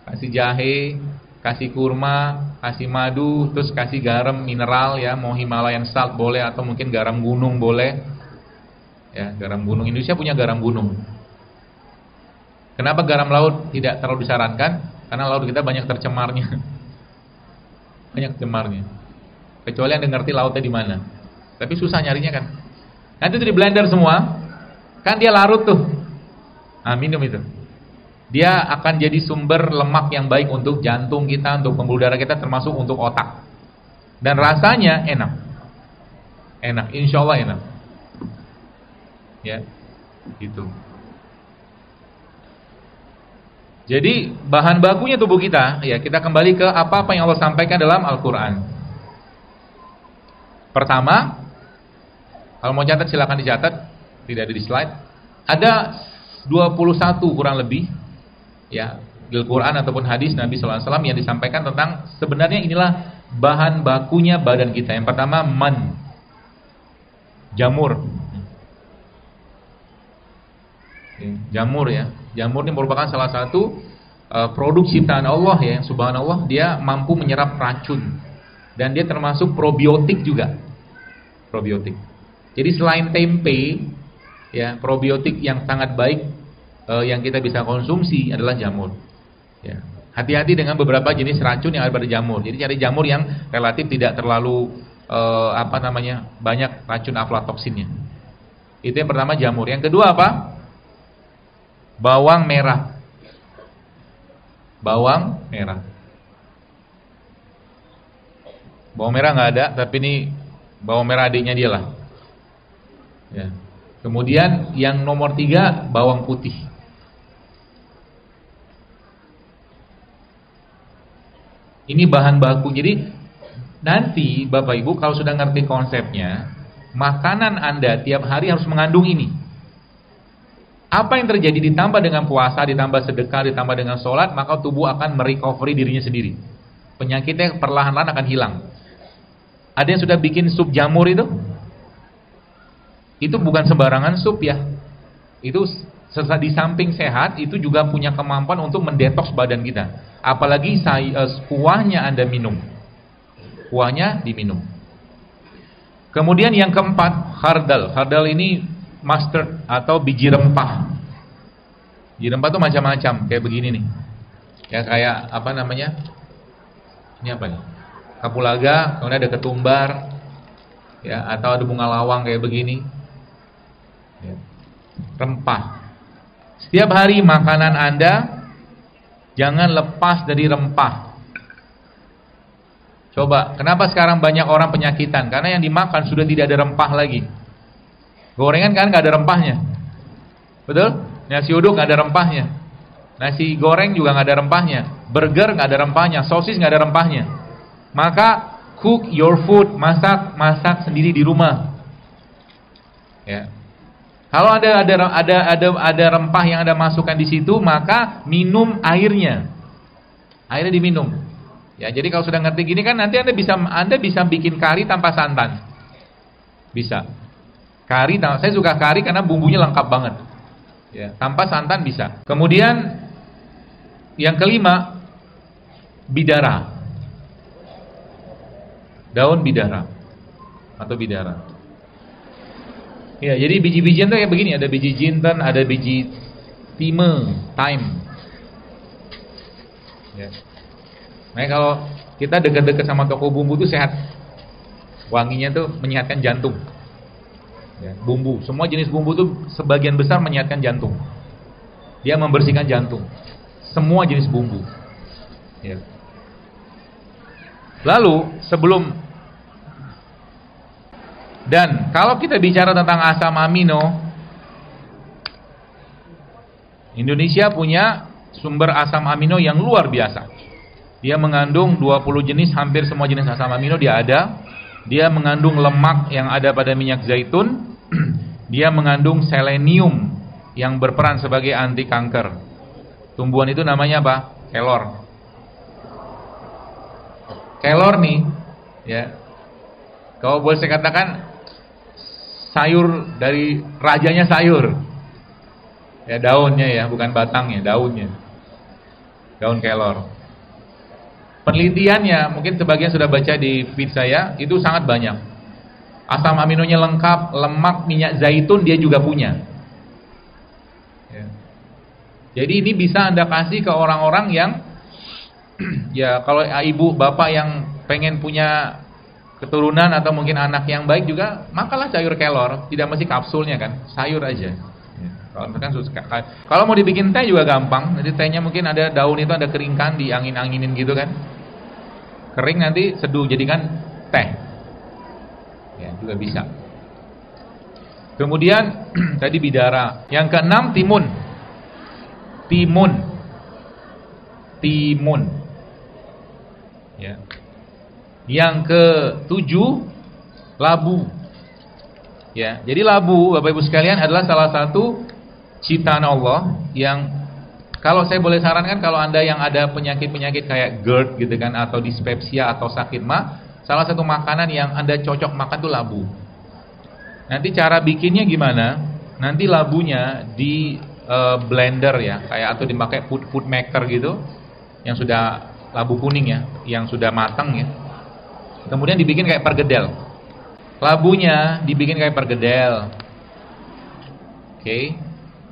Kasih jahe, kasih kurma, kasih madu, terus kasih garam mineral ya, mau Himalayan salt boleh atau mungkin garam gunung boleh. Ya, garam gunung. Indonesia punya garam gunung. Kenapa garam laut tidak terlalu disarankan? Karena laut kita banyak tercemarnya. Banyak cemarnya. Kecuali Anda ngerti lautnya di mana. Tapi susah nyarinya kan. Nanti itu di blender semua, kan dia larut tuh. Nah, minum itu. Dia akan jadi sumber lemak yang baik untuk jantung kita, untuk pembuluh darah kita, termasuk untuk otak. Dan rasanya enak. Enak, insya Allah enak. Ya, gitu. Jadi bahan bakunya tubuh kita, ya kita kembali ke apa yang Allah sampaikan dalam Al-Quran. Pertama, kalau mau catat silakan dicatat, tidak ada di slide. Ada 21 kurang lebih, ya, di Al-Quran ataupun hadis Nabi SAW yang disampaikan tentang sebenarnya inilah bahan bakunya badan kita. Yang pertama jamur. Jamur ya. Jamur ini merupakan salah satu produk ciptaan Allah ya, subhanallah, dia mampu menyerap racun dan dia termasuk probiotik juga. Probiotik. Jadi selain tempe ya, probiotik yang sangat baik yang kita bisa konsumsi adalah jamur. Ya. Hati-hati dengan beberapa jenis racun yang ada pada jamur. Jadi cari jamur yang relatif tidak terlalu banyak racun aflatoksinnya. Itu yang pertama, jamur. Yang kedua apa? Bawang merah. Bawang merah. Bawang merah nggak ada, tapi ini bawang merah adiknya dia lah. Ya. Kemudian yang nomor 3 bawang putih. Ini bahan baku. Jadi nanti Bapak Ibu kalau sudah ngerti konsepnya, makanan Anda tiap hari harus mengandung ini. Apa yang terjadi ditambah dengan puasa, ditambah sedekah, ditambah dengan sholat, maka tubuh akan merecovery dirinya sendiri. Penyakitnya perlahan-lahan akan hilang. Ada yang sudah bikin sup jamur itu? Itu bukan sembarangan sup ya. Itu di samping sehat, itu juga punya kemampuan untuk mendetoks badan kita. Apalagi kuahnya Anda minum. Kuahnya diminum. Kemudian yang keempat, khardal. Khardal ini mustard atau biji rempah. Biji rempah itu macam-macam, kayak begini nih. Ya kayak apa namanya? Ini apa nih? Kapulaga, kemudian ada ketumbar. Ya, atau ada bunga lawang kayak begini. Ya. Rempah. Setiap hari makanan Anda jangan lepas dari rempah. Coba, kenapa sekarang banyak orang penyakitan? Karena yang dimakan sudah tidak ada rempah lagi. Gorengan kan nggak ada rempahnya, betul? Nasi uduk nggak ada rempahnya, nasi goreng juga nggak ada rempahnya, burger nggak ada rempahnya, sosis nggak ada rempahnya. Maka cook your food, masak sendiri di rumah. Ya. Kalau ada rempah yang Anda masukkan di situ, maka minum airnya, airnya diminum. Ya, jadi kalau sudah ngerti gini kan nanti Anda bisa bikin kari tanpa santan, bisa. Kari, saya suka kari karena bumbunya lengkap banget. Ya, tanpa santan bisa. Kemudian yang kelima, bidara. Daun bidara atau bidara. Ya, jadi biji-bijian tuh kayak begini, ada biji jinten, ada biji thyme. Ya. Nah, kalau kita dekat-dekat sama toko bumbu tuh sehat. Wanginya tuh menyehatkan jantung. Ya, bumbu, semua jenis bumbu itu sebagian besar menyehatkan jantung. Dia membersihkan jantung. Semua jenis bumbu. Ya. Lalu dan kalau kita bicara tentang asam amino, Indonesia punya sumber asam amino yang luar biasa. Dia mengandung 20 jenis, hampir semua jenis asam amino dia ada. Dia mengandung lemak yang ada pada minyak zaitun. Dia mengandung selenium yang berperan sebagai anti kanker. Tumbuhan itu namanya apa? Kelor nih, ya. Kalau boleh saya katakan sayur dari rajanya sayur. Ya daunnya ya, bukan batangnya, daunnya. Daun kelor. Penelitiannya, mungkin sebagian sudah baca di feed saya, itu sangat banyak. Asam aminonya lengkap, lemak, minyak zaitun dia juga punya. Ya. Jadi ini bisa Anda kasih ke orang-orang yang ya kalau ibu bapak yang pengen punya keturunan atau mungkin anak yang baik juga, makalah sayur kelor, tidak mesti kapsulnya kan, sayur aja. Ya. Kalau mau dibikin teh juga gampang, nanti tehnya mungkin ada daun itu ada keringkan, diangin-anginin gitu kan, kering nanti seduh jadikan teh, ya juga bisa. Kemudian tadi bidara, yang keenam timun. Timun. Ya. Yang ke-7 labu. Ya, jadi labu Bapak Ibu sekalian adalah salah satu ciptaan Allah yang kalau saya boleh sarankan kalau Anda yang ada penyakit-penyakit kayak GERD gitu kan atau dispepsia atau sakit mah, salah satu makanan yang Anda cocok makan tuh labu. Nanti cara bikinnya gimana? Nanti labunya di blender ya, kayak atau dipakai food maker gitu, yang sudah labu kuning ya, yang sudah matang ya. Kemudian dibikin kayak pergedel. Labunya dibikin kayak pergedel. Oke.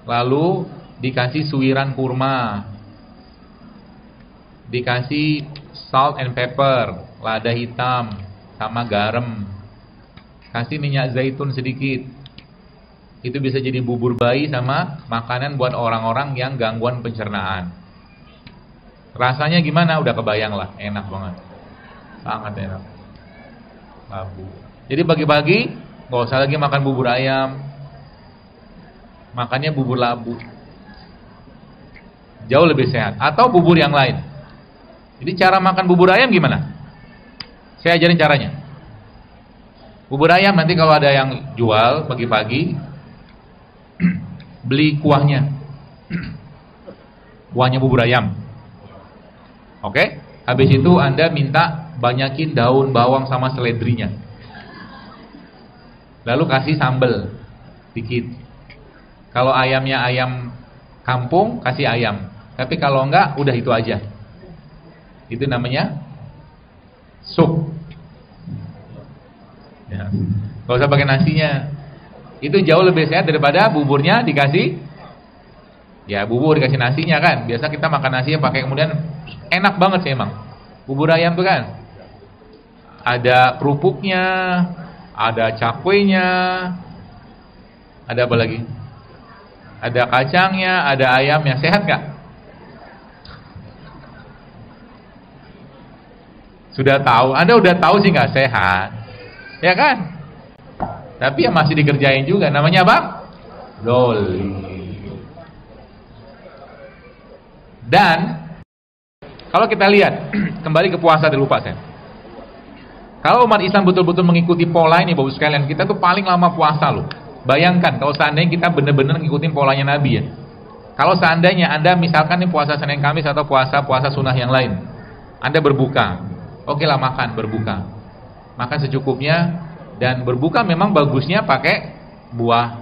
Lalu dikasih suiran kurma. Dikasih salt and pepper, lada hitam sama garam. Kasih minyak zaitun sedikit. Itu bisa jadi bubur bayi sama makanan buat orang-orang yang gangguan pencernaan. Rasanya gimana? Udah kebayang lah, enak banget. Sangat enak. Labu. Jadi pagi-pagi nggak usah lagi makan bubur ayam, makannya bubur labu. Jauh lebih sehat. Atau bubur yang lain. Jadi cara makan bubur ayam gimana? Saya ajarin caranya. Bubur ayam nanti kalau ada yang jual pagi-pagi, beli kuahnya. Kuahnya bubur ayam. Oke? Habis itu Anda minta banyakin daun bawang sama seledrinya. Lalu kasih sambal dikit. Kalau ayamnya ayam kampung, kasih ayam. Tapi kalau enggak, udah itu aja. Itu namanya sup. Ya. Gak usah pakai nasinya. Itu jauh lebih sehat daripada buburnya dikasih, ya bubur dikasih nasinya kan. Biasa kita makan nasinya pakai kemudian enak banget sih emang. Bubur ayam tuh kan ada kerupuknya, ada cakwenya, ada apa lagi? Ada kacangnya, ada ayamnya. Sehat gak? Sudah tahu, Anda udah tahu sih gak sehat, ya kan? Tapi ya masih dikerjain juga. Namanya apa? Doli. Dan kalau kita lihat kembali ke puasa, lupa saya. Kalau umat Islam betul-betul mengikuti pola ini Bapak sekalian, kita tuh paling lama puasa loh. Bayangkan kalau seandainya kita benar-benar ngikutin polanya Nabi ya. Kalau seandainya Anda misalkan nih puasa Senin Kamis atau puasa sunnah yang lain, Anda berbuka, oke lah makan, berbuka, makan secukupnya. Dan berbuka memang bagusnya pakai buah.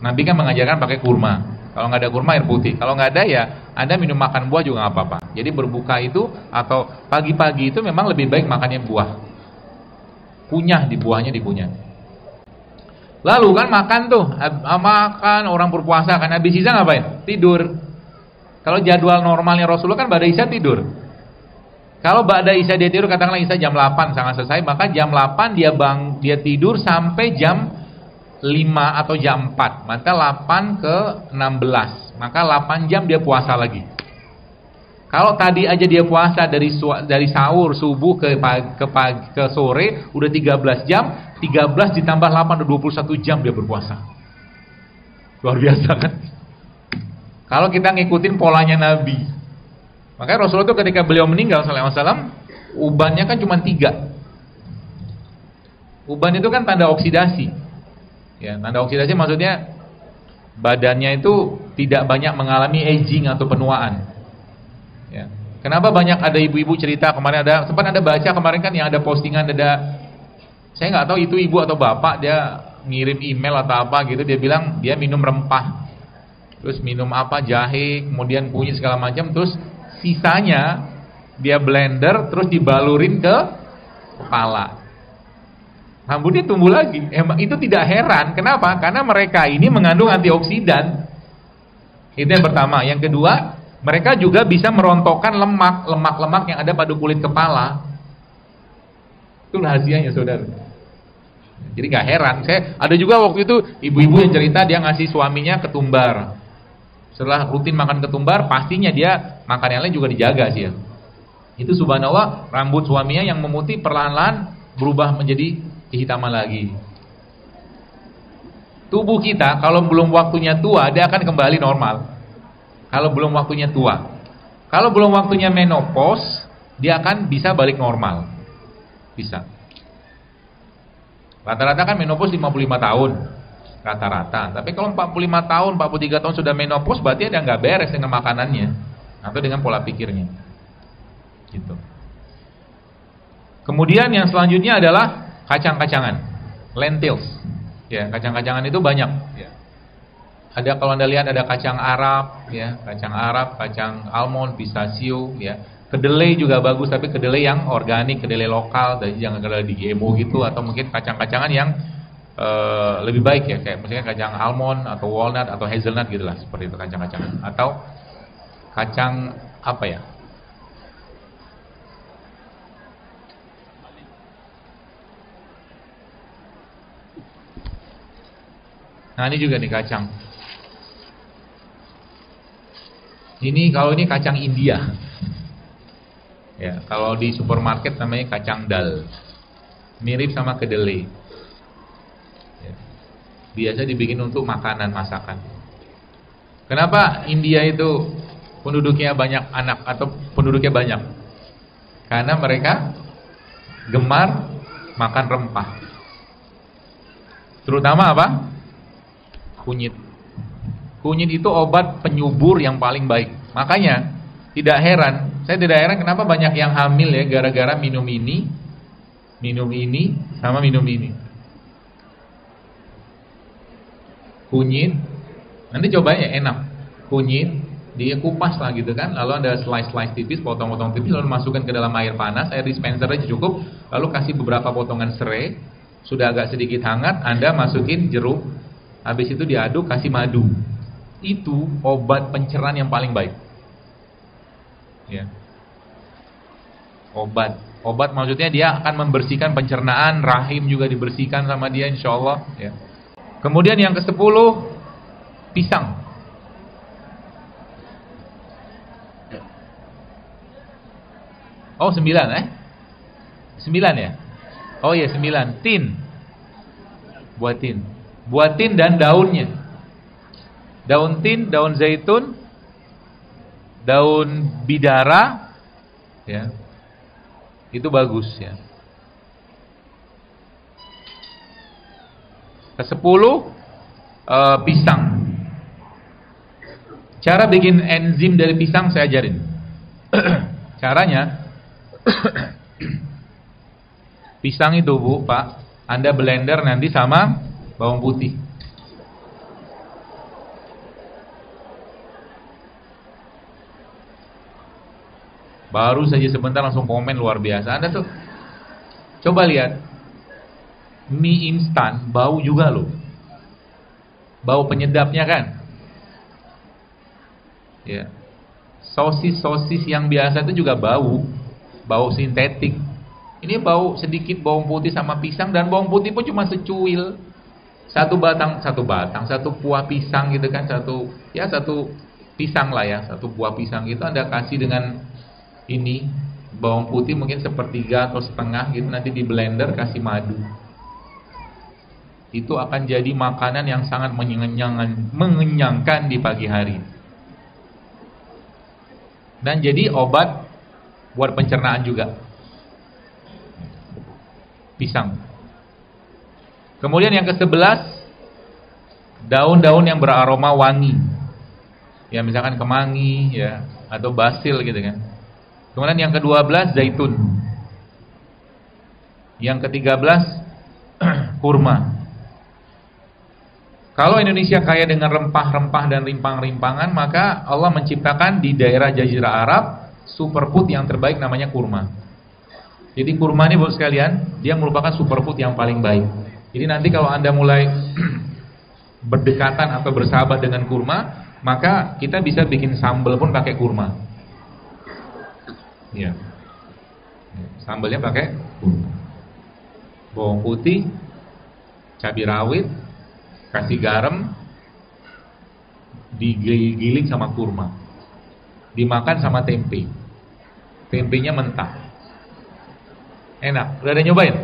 Nabi kan mengajarkan pakai kurma. Kalau nggak ada kurma, air putih. Kalau nggak ada ya Anda minum makan buah juga nggak apa-apa. Jadi berbuka itu atau pagi-pagi itu memang lebih baik makannya buah. Kunyah di buahnya dikunyah. Lalu kan makan tuh, makan orang berpuasa kan habis isya ngapain? Tidur. Kalau jadwal normalnya Rasulullah kan pada isya tidur. Kalau ba'da isya dia tidur, katakanlah isya jam 8 sangat selesai, maka jam 8 dia tidur sampai jam 5 atau jam 4. Maka 8 ke 16. Maka 8 jam dia puasa lagi. Kalau tadi aja dia puasa dari sahur subuh ke sore udah 13 jam, 13 ditambah 8 udah 21 jam dia berpuasa. Luar biasa kan? Kalau kita ngikutin polanya Nabi. Makanya Rasulullah itu ketika beliau meninggal sallallahu alaihi wasallam, ubannya kan cuma 3. Uban itu kan tanda oksidasi. Ya, tanda oksidasi maksudnya badannya itu tidak banyak mengalami aging atau penuaan. Ya. Kenapa banyak ada ibu-ibu cerita kemarin sempat ada baca kemarin kan yang ada postingan ada Saya nggak tahu itu ibu atau bapak, dia ngirim email atau apa gitu, dia bilang dia minum rempah, terus minum apa, jahe, kemudian kunyit segala macam, terus sisanya dia blender terus dibalurin ke kepala, rambutnya tumbuh lagi. Emang itu tidak heran, kenapa? Karena mereka ini mengandung antioksidan. Itu yang pertama. Yang kedua, mereka juga bisa merontokkan lemak-lemak yang ada pada kulit kepala. Itu rahasianya, saudara. Jadi gak heran. Saya ada juga waktu itu ibu-ibu yang cerita dia ngasih suaminya ketumbar. Setelah rutin makan ketumbar, pastinya dia makan yang lain juga dijaga sih ya. Itu subhanallah, rambut suaminya yang memutih perlahan-lahan berubah menjadi kehitaman lagi. Tubuh kita kalau belum waktunya tua, dia akan kembali normal. Kalau belum waktunya tua. Kalau belum waktunya menopause, dia akan bisa balik normal. Bisa. Rata-rata kan menopause 55 tahun. Rata-rata. Tapi kalau 45 tahun, 43 tahun sudah menopause, berarti ada nggak beres dengan makanannya atau dengan pola pikirnya. Gitu. Kemudian yang selanjutnya adalah kacang-kacangan, lentils. Ya, kacang-kacangan itu banyak. Ya. Ada, kalau Anda lihat ada kacang Arab, ya, kacang Arab, kacang almond, pistachio, ya. Kedelai juga bagus, tapi kedelai yang organik, kedelai lokal, jadi jangan kedelai di GMO gitu, atau mungkin kacang-kacangan yang lebih baik ya, kayak misalnya kacang almond atau walnut atau hazelnut gitulah, seperti itu kacang-kacangan. Atau kacang apa ya? Nah, ini juga nih kacang. Ini kalau ini kacang India. Ya, kalau di supermarket namanya kacang dal. Mirip sama kedelai. Ya. Biasa dibikin untuk makanan, masakan. Kenapa India itu penduduknya banyak anak atau penduduknya banyak? Karena mereka gemar makan rempah. Terutama apa? Kunyit. Kunyit itu obat penyubur yang paling baik. Makanya tidak heran, saya tidak heran kenapa banyak yang hamil ya gara-gara minum ini sama minum ini. Kunyit, nanti cobain ya, enak. Kunyit dia kupas lah gitu kan, lalu ada slice tipis, potong-potong tipis, lalu masukkan ke dalam air panas, air dispenser aja cukup, lalu kasih beberapa potongan serai, sudah agak sedikit hangat, Anda masukin jeruk. Habis itu diaduk, kasih madu. Itu obat pencernaan yang paling baik. Ya. Obat maksudnya dia akan membersihkan pencernaan, rahim juga dibersihkan sama dia insyaallah ya. Kemudian yang ke-10, pisang. Oh 9 9 ya? Oh iya 9. Tin. Buat tin dan daunnya. Daun tin, daun zaitun, daun bidara, ya, itu bagus ya. Ke-10, pisang. Cara bikin enzim dari pisang saya ajarin. Caranya, pisang itu Bu, Pak, Anda blender nanti sama bawang putih. Baru saja sebentar langsung komen luar biasa. Anda tuh coba lihat mie instan bau juga loh. Bau penyedapnya kan. Ya. Sosis yang biasa itu juga bau sintetik. Ini bau sedikit bawang putih sama pisang, dan bawang putih pun cuma secuil. Satu buah pisang gitu kan, satu pisang lah ya, satu buah pisang itu Anda kasih dengan ini bawang putih mungkin sepertiga atau setengah gitu, nanti di blender kasih madu. Itu akan jadi makanan yang sangat mengenyangkan di pagi hari. Dan jadi obat buat pencernaan juga. Pisang. Kemudian yang ke-11, daun-daun yang beraroma wangi. Ya misalkan kemangi ya, atau basil gitu kan. Kemudian yang ke-12, zaitun. Yang ke-13, kurma. Kalau Indonesia kaya dengan rempah-rempah dan rimpang-rimpangan, maka Allah menciptakan di daerah Jazirah Arab superfood yang terbaik namanya kurma. Jadi kurma ini Bapak sekalian, dia merupakan superfood yang paling baik. Jadi nanti kalau Anda mulai berdekatan atau bersahabat dengan kurma, maka kita bisa bikin sambal pun pakai kurma. Ya. Sambalnya pakai kurma. Bawang putih, cabai rawit, kasih garam, digiling sama kurma, dimakan sama tempe. Tempenya mentah, enak. Udah ada nyobain?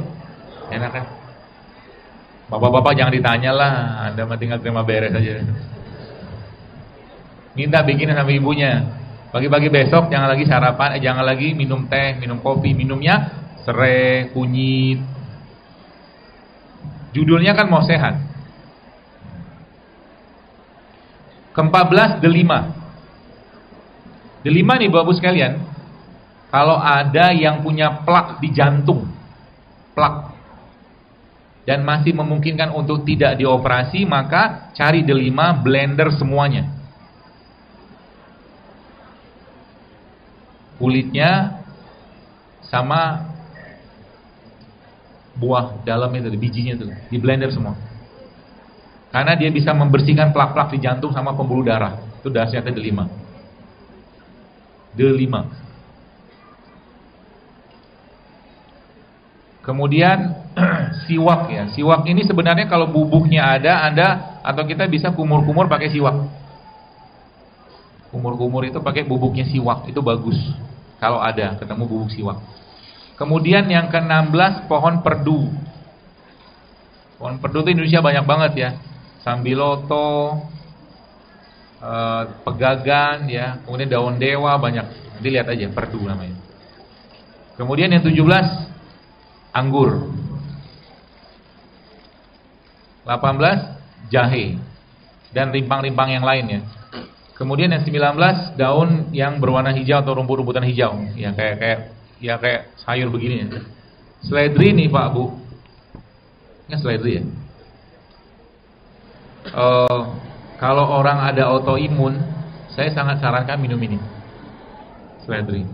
Enak kan? Bapak-bapak jangan ditanya lah, Anda mah tinggal terima beres aja. Minta bikinin sama ibunya. Pagi-pagi besok jangan lagi sarapan, jangan lagi minum teh, minum kopi, minumnya serai, kunyit. Judulnya kan mau sehat. Ke-14 delima. Delima nih Bapak-Ibu sekalian, kalau ada yang punya plak di jantung, plak, dan masih memungkinkan untuk tidak dioperasi, maka cari delima, blender semuanya. Kulitnya sama buah dalamnya itu, bijinya itu, di blender semua. Karena dia bisa membersihkan plak-plak di jantung sama pembuluh darah. Itu khasiatnya delima. Delima. Kemudian siwak ya. Siwak ini sebenarnya kalau bubuknya ada, atau kita bisa kumur-kumur pakai siwak. Kumur-kumur itu pakai bubuknya siwak, itu bagus. Kalau ada ketemu bubuk siwak. Kemudian yang ke-16 pohon perdu. Pohon perdu itu Indonesia banyak banget ya. Sambiloto, pegagan ya, kemudian daun dewa banyak. Nanti lihat aja, perdu namanya. Kemudian yang 17 anggur. 18 jahe dan rimpang-rimpang yang lainnya. Kemudian yang 19 daun yang berwarna hijau atau rumput-rumputan hijau, ya kayak sayur begini ya. Seledri nih Pak Bu. Ini seledri ya. Kalau orang ada autoimun, saya sangat sarankan minum ini, seledri,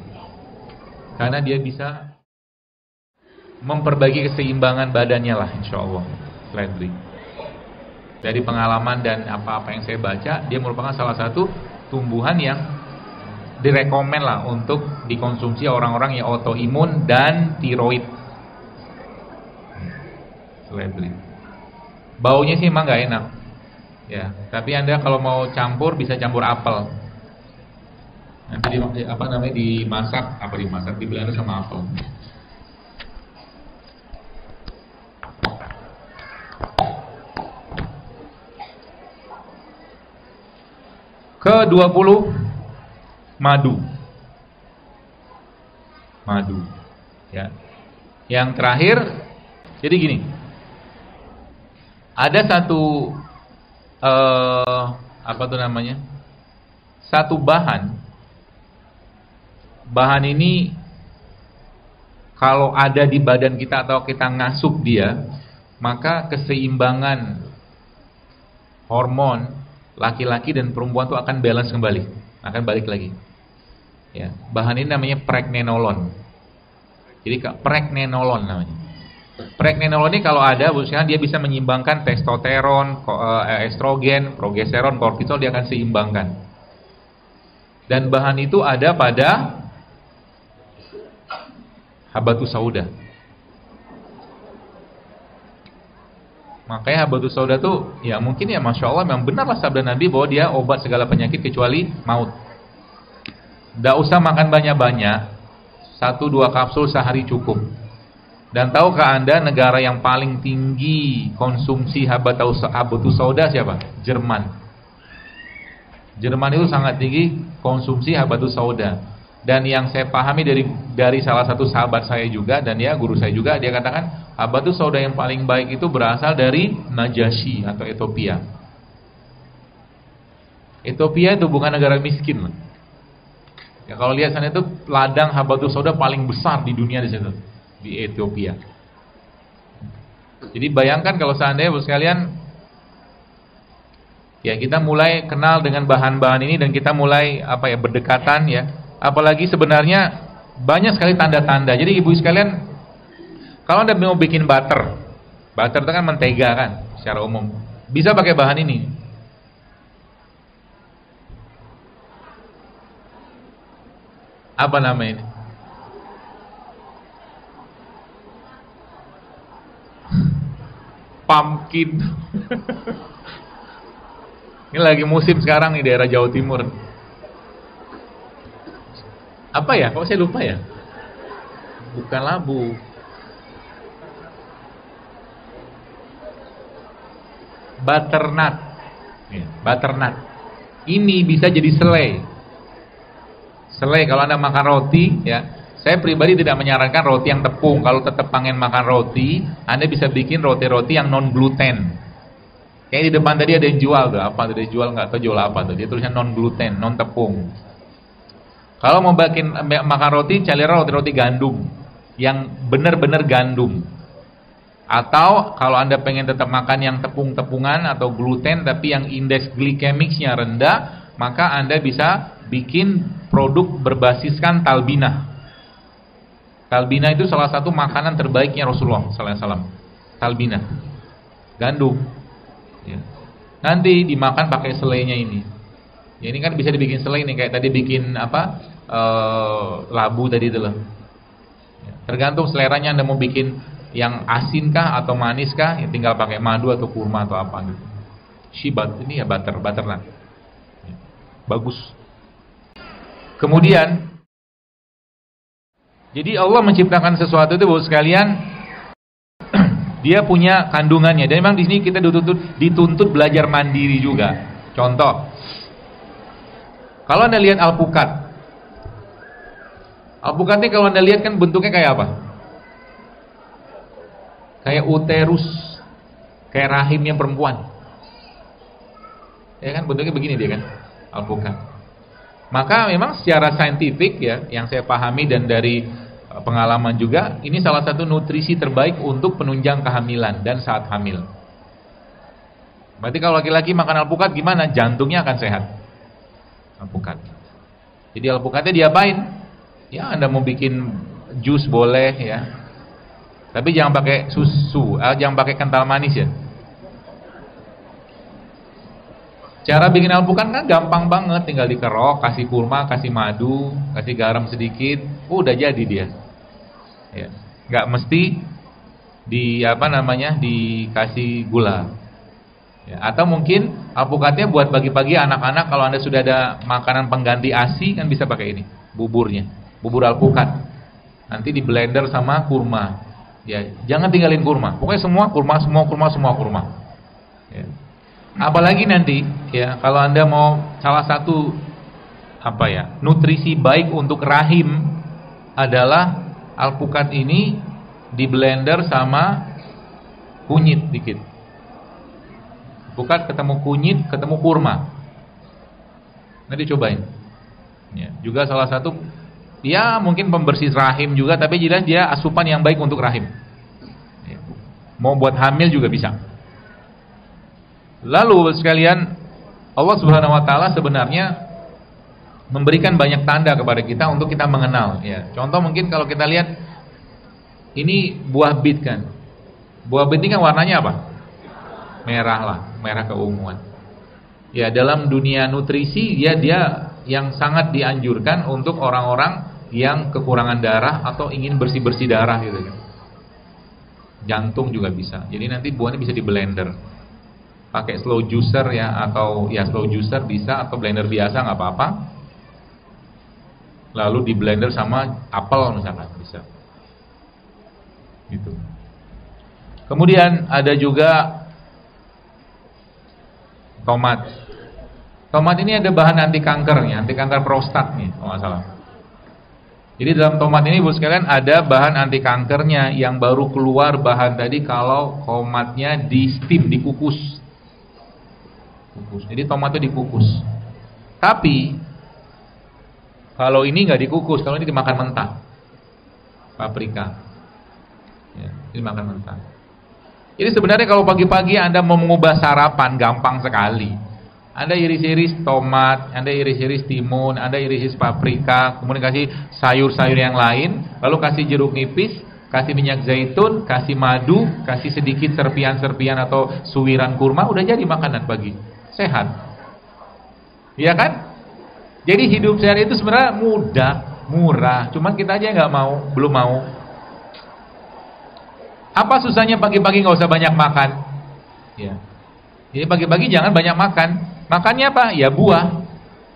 karena dia bisa memperbaiki keseimbangan badannya lah, insya Allah. Seledri, dari pengalaman dan apa-apa yang saya baca, dia merupakan salah satu tumbuhan yang direkomend lah untuk dikonsumsi orang-orang yang autoimun dan tiroid. Seledri, baunya sih emang nggak enak. Ya, tapi Anda kalau mau campur bisa campur apel. Nanti dimasak, di blender sama apel. Ke-20 madu. Madu. Ya. Yang terakhir, jadi gini. Ada satu satu bahan ini kalau ada di badan kita atau kita ngasup dia, maka keseimbangan hormon laki-laki dan perempuan itu akan balance kembali, akan balik lagi ya. Bahan ini namanya pregnenolon. Jadi pregnenolon namanya. Pregnenolon ini kalau ada, dia bisa menyeimbangkan testosteron, estrogen, progesteron, kortisol, dia akan seimbangkan. Dan bahan itu ada pada habatus sauda. Makanya habatus sauda tuh, ya mungkin ya Masya Allah memang benarlah sabda Nabi bahwa dia obat segala penyakit kecuali maut. Tidak usah makan banyak-banyak, 1-2 kapsul sehari cukup. Dan tahukah Anda negara yang paling tinggi konsumsi habatus sauda siapa? Jerman. Jerman itu sangat tinggi konsumsi habatus sauda. Dan yang saya pahami dari salah satu sahabat saya juga, dan ya guru saya juga, dia katakan habatus sauda yang paling baik itu berasal dari Najasyi atau Ethiopia. Ethiopia itu bukan negara miskin. Ya kalau lihat sana itu ladang habatus sauda paling besar di dunia di situ. Di Ethiopia. Jadi bayangkan kalau seandainya Bapak sekalian, ya kita mulai kenal dengan bahan-bahan ini dan kita mulai berdekatan ya. Apalagi sebenarnya banyak sekali tanda-tanda. Jadi ibu sekalian, kalau Anda mau bikin butter itu kan mentega kan secara umum. Bisa pakai bahan ini. Apa namanya ini? Pumpkin. Ini lagi musim sekarang di daerah Jawa Timur. Apa ya? Kok saya lupa ya? Bukan labu. Butternut. Ya, butternut. Ini bisa jadi selai. Selai kalau Anda makan roti ya. Saya pribadi tidak menyarankan roti yang tepung. Kalau tetap pengen makan roti, Anda bisa bikin roti-roti yang non gluten. Kayak di depan tadi ada yang jual tuh, apa tadi jual nggak tahu jual apa tuh. Dia tulisnya non gluten, non tepung. Kalau mau makan roti, carilah roti-roti gandum yang benar-benar gandum. Atau kalau Anda pengen tetap makan yang tepung-tepungan atau gluten tapi yang indeks glikemiknya rendah, maka Anda bisa bikin produk berbasiskan talbinah. Talbinah itu salah satu makanan terbaiknya Rasulullah SAW. Talbinah, gandum. Ya. Nanti dimakan pakai selainya ini. Ya, ini kan bisa dibikin selai nih, kayak tadi bikin labu tadi itu loh. Ya. Tergantung seleranya Anda mau bikin yang asin kah atau manis kah, ya tinggal pakai madu atau kurma atau apa gitu. Shibat ini ya butternut. Ya. Bagus. Kemudian jadi Allah menciptakan sesuatu itu Bapak sekalian, dia punya kandungannya. Dan memang di sini kita dituntut belajar mandiri juga. Contoh, kalau Anda lihat alpukat ini kalau Anda lihat kan bentuknya kayak apa? Kayak uterus, kayak rahimnya perempuan. Ya kan bentuknya begini dia kan, alpukat. Maka memang secara saintifik ya, yang saya pahami dan dari pengalaman juga, ini salah satu nutrisi terbaik untuk penunjang kehamilan dan saat hamil. Berarti kalau laki-laki makan alpukat gimana? Jantungnya akan sehat. Alpukat. Jadi alpukatnya diapain? Ya Anda mau bikin jus boleh ya. Tapi jangan pakai susu, jangan pakai kental manis ya. Cara bikin alpukat kan gampang banget, tinggal dikerok, kasih kurma, kasih madu, kasih garam sedikit, udah jadi dia. Ya, nggak mesti dikasih gula. Ya, atau mungkin alpukatnya buat pagi-pagi anak-anak, kalau Anda sudah ada makanan pengganti ASI kan bisa pakai ini, buburnya, bubur alpukat. Nanti di blender sama kurma. Ya, jangan tinggalin kurma. Pokoknya semua kurma. Ya. Apalagi nanti ya kalau Anda mau salah satu nutrisi baik untuk rahim adalah alpukat ini di blender sama kunyit dikit. Alpukat ketemu kunyit, ketemu kurma. Nanti cobain. Ya, juga salah satu ya mungkin pembersih rahim juga, tapi jelas dia asupan yang baik untuk rahim. Ya. Mau buat hamil juga bisa. Lalu sekalian, Allah Subhanahu wa taala sebenarnya memberikan banyak tanda kepada kita untuk kita mengenal ya. Contoh mungkin kalau kita lihat ini buah bit kan. Buah bit ini kan warnanya apa? Merah lah, merah keunguan. Ya, dalam dunia nutrisi dia yang sangat dianjurkan untuk orang-orang yang kekurangan darah atau ingin bersih-bersih darah gitu kan. Jantung juga bisa. Jadi nanti buahnya bisa di blender. Pakai slow juicer ya, atau ya slow juicer bisa, atau blender biasa nggak apa-apa. Lalu di blender sama apel misalkan bisa. Gitu. Kemudian ada juga tomat. Tomat ini ada bahan anti kankernya, anti kanker prostat nih kalau nggak salah. Jadi dalam tomat ini Bu sekalian ada bahan anti kankernya yang baru keluar bahan tadi kalau tomatnya di steam, dikukus. Jadi tomat itu dikukus. Tapi kalau ini nggak dikukus, kalau ini dimakan mentah. Paprika. Ya, ini dimakan mentah. Jadi sebenarnya kalau pagi-pagi Anda mau mengubah sarapan gampang sekali. Anda iris-iris tomat, Anda iris-iris timun, Anda iris-iris paprika, kemudian kasih sayur-sayur yang lain, lalu kasih jeruk nipis, kasih minyak zaitun, kasih madu, kasih sedikit serpian-serpian atau suwiran kurma, udah jadi makanan pagi. Sehat. Iya kan? Jadi hidup sehat itu sebenarnya mudah, murah, cuman kita aja nggak mau, belum mau. Apa susahnya pagi-pagi nggak usah banyak makan? Ya. Jadi pagi-pagi jangan banyak makan. Makannya apa? Ya buah.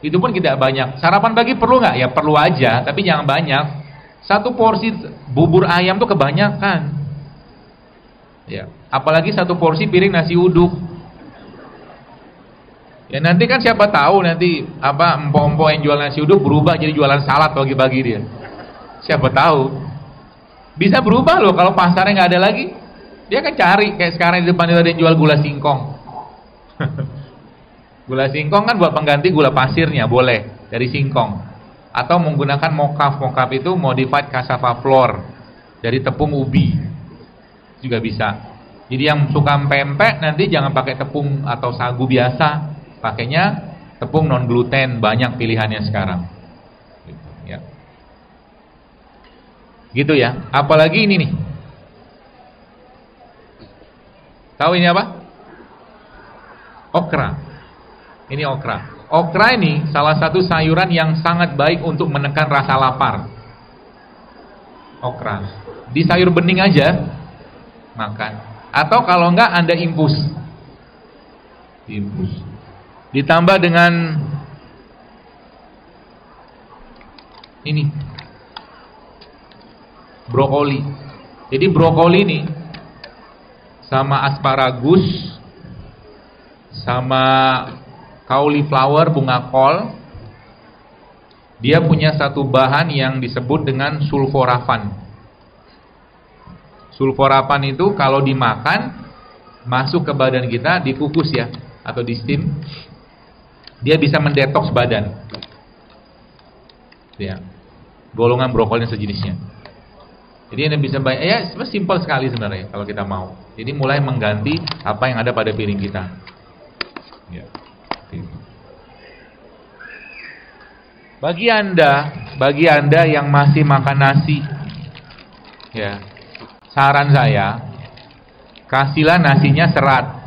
Itu pun tidak banyak. Sarapan pagi perlu nggak? Ya perlu aja, tapi jangan banyak. Satu porsi bubur ayam tuh kebanyakan. Ya. Apalagi satu porsi piring nasi uduk. Ya nanti kan siapa tahu nanti apa empok-empok yang jual nasi uduk berubah jadi jualan salad pagi-pagi dia. Siapa tahu. Bisa berubah loh kalau pasarnya nggak ada lagi. Dia kan cari kayak sekarang di depan itu ada yang jual gula singkong. Gula singkong kan buat pengganti gula pasirnya, boleh dari singkong. Atau menggunakan mokaf itu modified cassava flour dari tepung ubi juga bisa. Jadi yang suka pempek nanti jangan pakai tepung atau sagu biasa, pakainya tepung non gluten, banyak pilihannya sekarang. Gitu ya. Gitu ya. Apalagi ini nih. Tahu ini apa? Okra. Ini okra. Okra ini salah satu sayuran yang sangat baik untuk menekan rasa lapar. Okra. Di sayur bening aja makan. Atau kalau enggak Anda infus. Infus. Ditambah dengan ini. Brokoli. Jadi brokoli ini sama asparagus sama cauliflower, bunga kol, dia punya satu bahan yang disebut dengan sulforafan. Sulforafan itu kalau dimakan masuk ke badan kita, dikukus ya atau di steam, dia bisa mendetoks badan. Ya. Golongan brokoli sejenisnya. Jadi Anda bisa bayar, ya simpel sekali sebenarnya kalau kita mau. Jadi mulai mengganti apa yang ada pada piring kita. Ya. Bagi Anda yang masih makan nasi, ya, saran saya, kasihlah nasinya serat.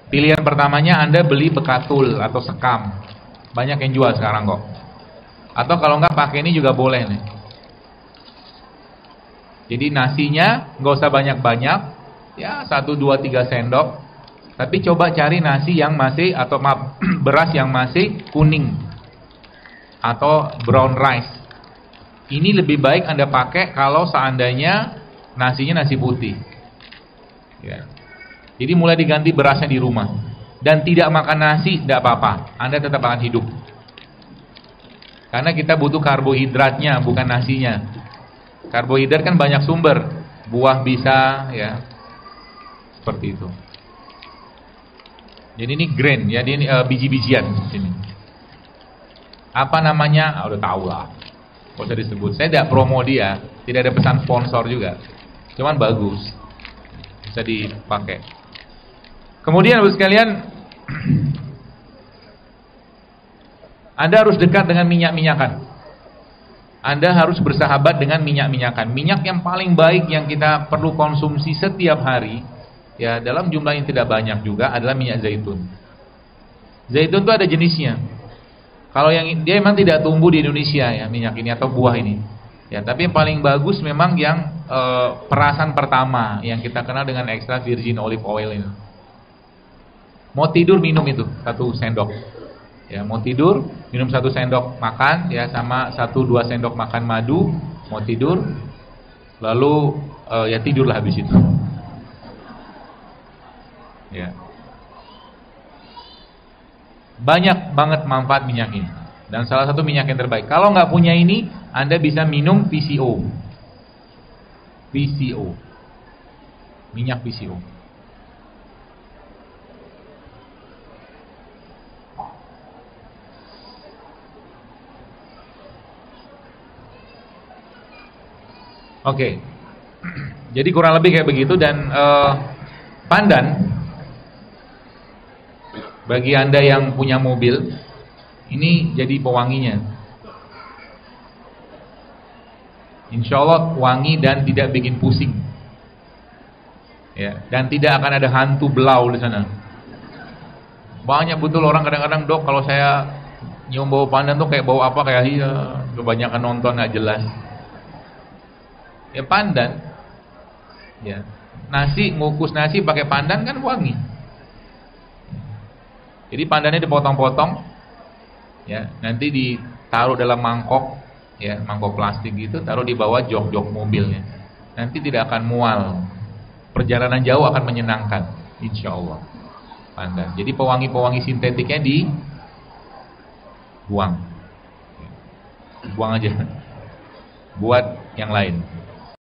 Pilihan pertamanya Anda beli bekatul atau sekam, banyak yang jual sekarang kok. Atau kalau nggak pakai ini juga boleh nih. Jadi nasinya nggak usah banyak-banyak, ya 1, 2, 3 sendok. Tapi coba cari nasi yang masih atau beras yang masih kuning atau brown rice. Ini lebih baik Anda pakai kalau seandainya nasinya nasi putih. Ya. Jadi mulai diganti berasnya di rumah. Dan tidak makan nasi tidak apa-apa, Anda tetap akan hidup. Karena kita butuh karbohidratnya, bukan nasinya. Karbohidrat kan banyak sumber, buah bisa, ya, seperti itu. Jadi ini grain, ya, ini biji-bijian sini. Apa namanya? Udah tahu lah. Gak usah disebut. Saya tidak promo dia, tidak ada pesan sponsor juga. Cuman bagus, bisa dipakai. Kemudian Bapak sekalian, Anda harus dekat dengan minyak-minyakan. Anda harus bersahabat dengan minyak-minyakan. Minyak yang paling baik yang kita perlu konsumsi setiap hari, ya dalam jumlah yang tidak banyak juga, adalah minyak zaitun. Zaitun itu ada jenisnya. Kalau yang dia memang tidak tumbuh di Indonesia ya minyak ini atau buah ini. Ya, tapi yang paling bagus memang yang perasan pertama yang kita kenal dengan extra virgin olive oil ini. Mau tidur minum itu 1 sendok. Ya, mau tidur minum 1 sendok makan ya sama 1-2 sendok makan madu, mau tidur lalu ya tidurlah habis itu. Ya. Banyak banget manfaat minyak ini. Dan salah satu minyak yang terbaik. Kalau nggak punya ini, Anda bisa minum PCO. PCO. Minyak PCO. Oke. Jadi kurang lebih kayak begitu dan Pandan, bagi Anda yang punya mobil, ini jadi pewanginya. Insya Allah wangi dan tidak bikin pusing. Ya, dan tidak akan ada hantu belau di sana. Banyak betul orang kadang-kadang, dok, kalau saya nyium bau pandan tuh kayak bau apa, kayak iya, kebanyakan nonton nggak jelas. Ya pandan, ya nasi, ngukus nasi pakai pandan kan wangi. Jadi pandannya dipotong-potong, ya nanti ditaruh dalam mangkok, ya mangkok plastik gitu, taruh di bawah jok-jok mobilnya. Nanti tidak akan mual. Perjalanan jauh akan menyenangkan, insya Allah. Pandan. Jadi pewangi-pewangi sintetiknya dibuang, buang aja, buat yang lain.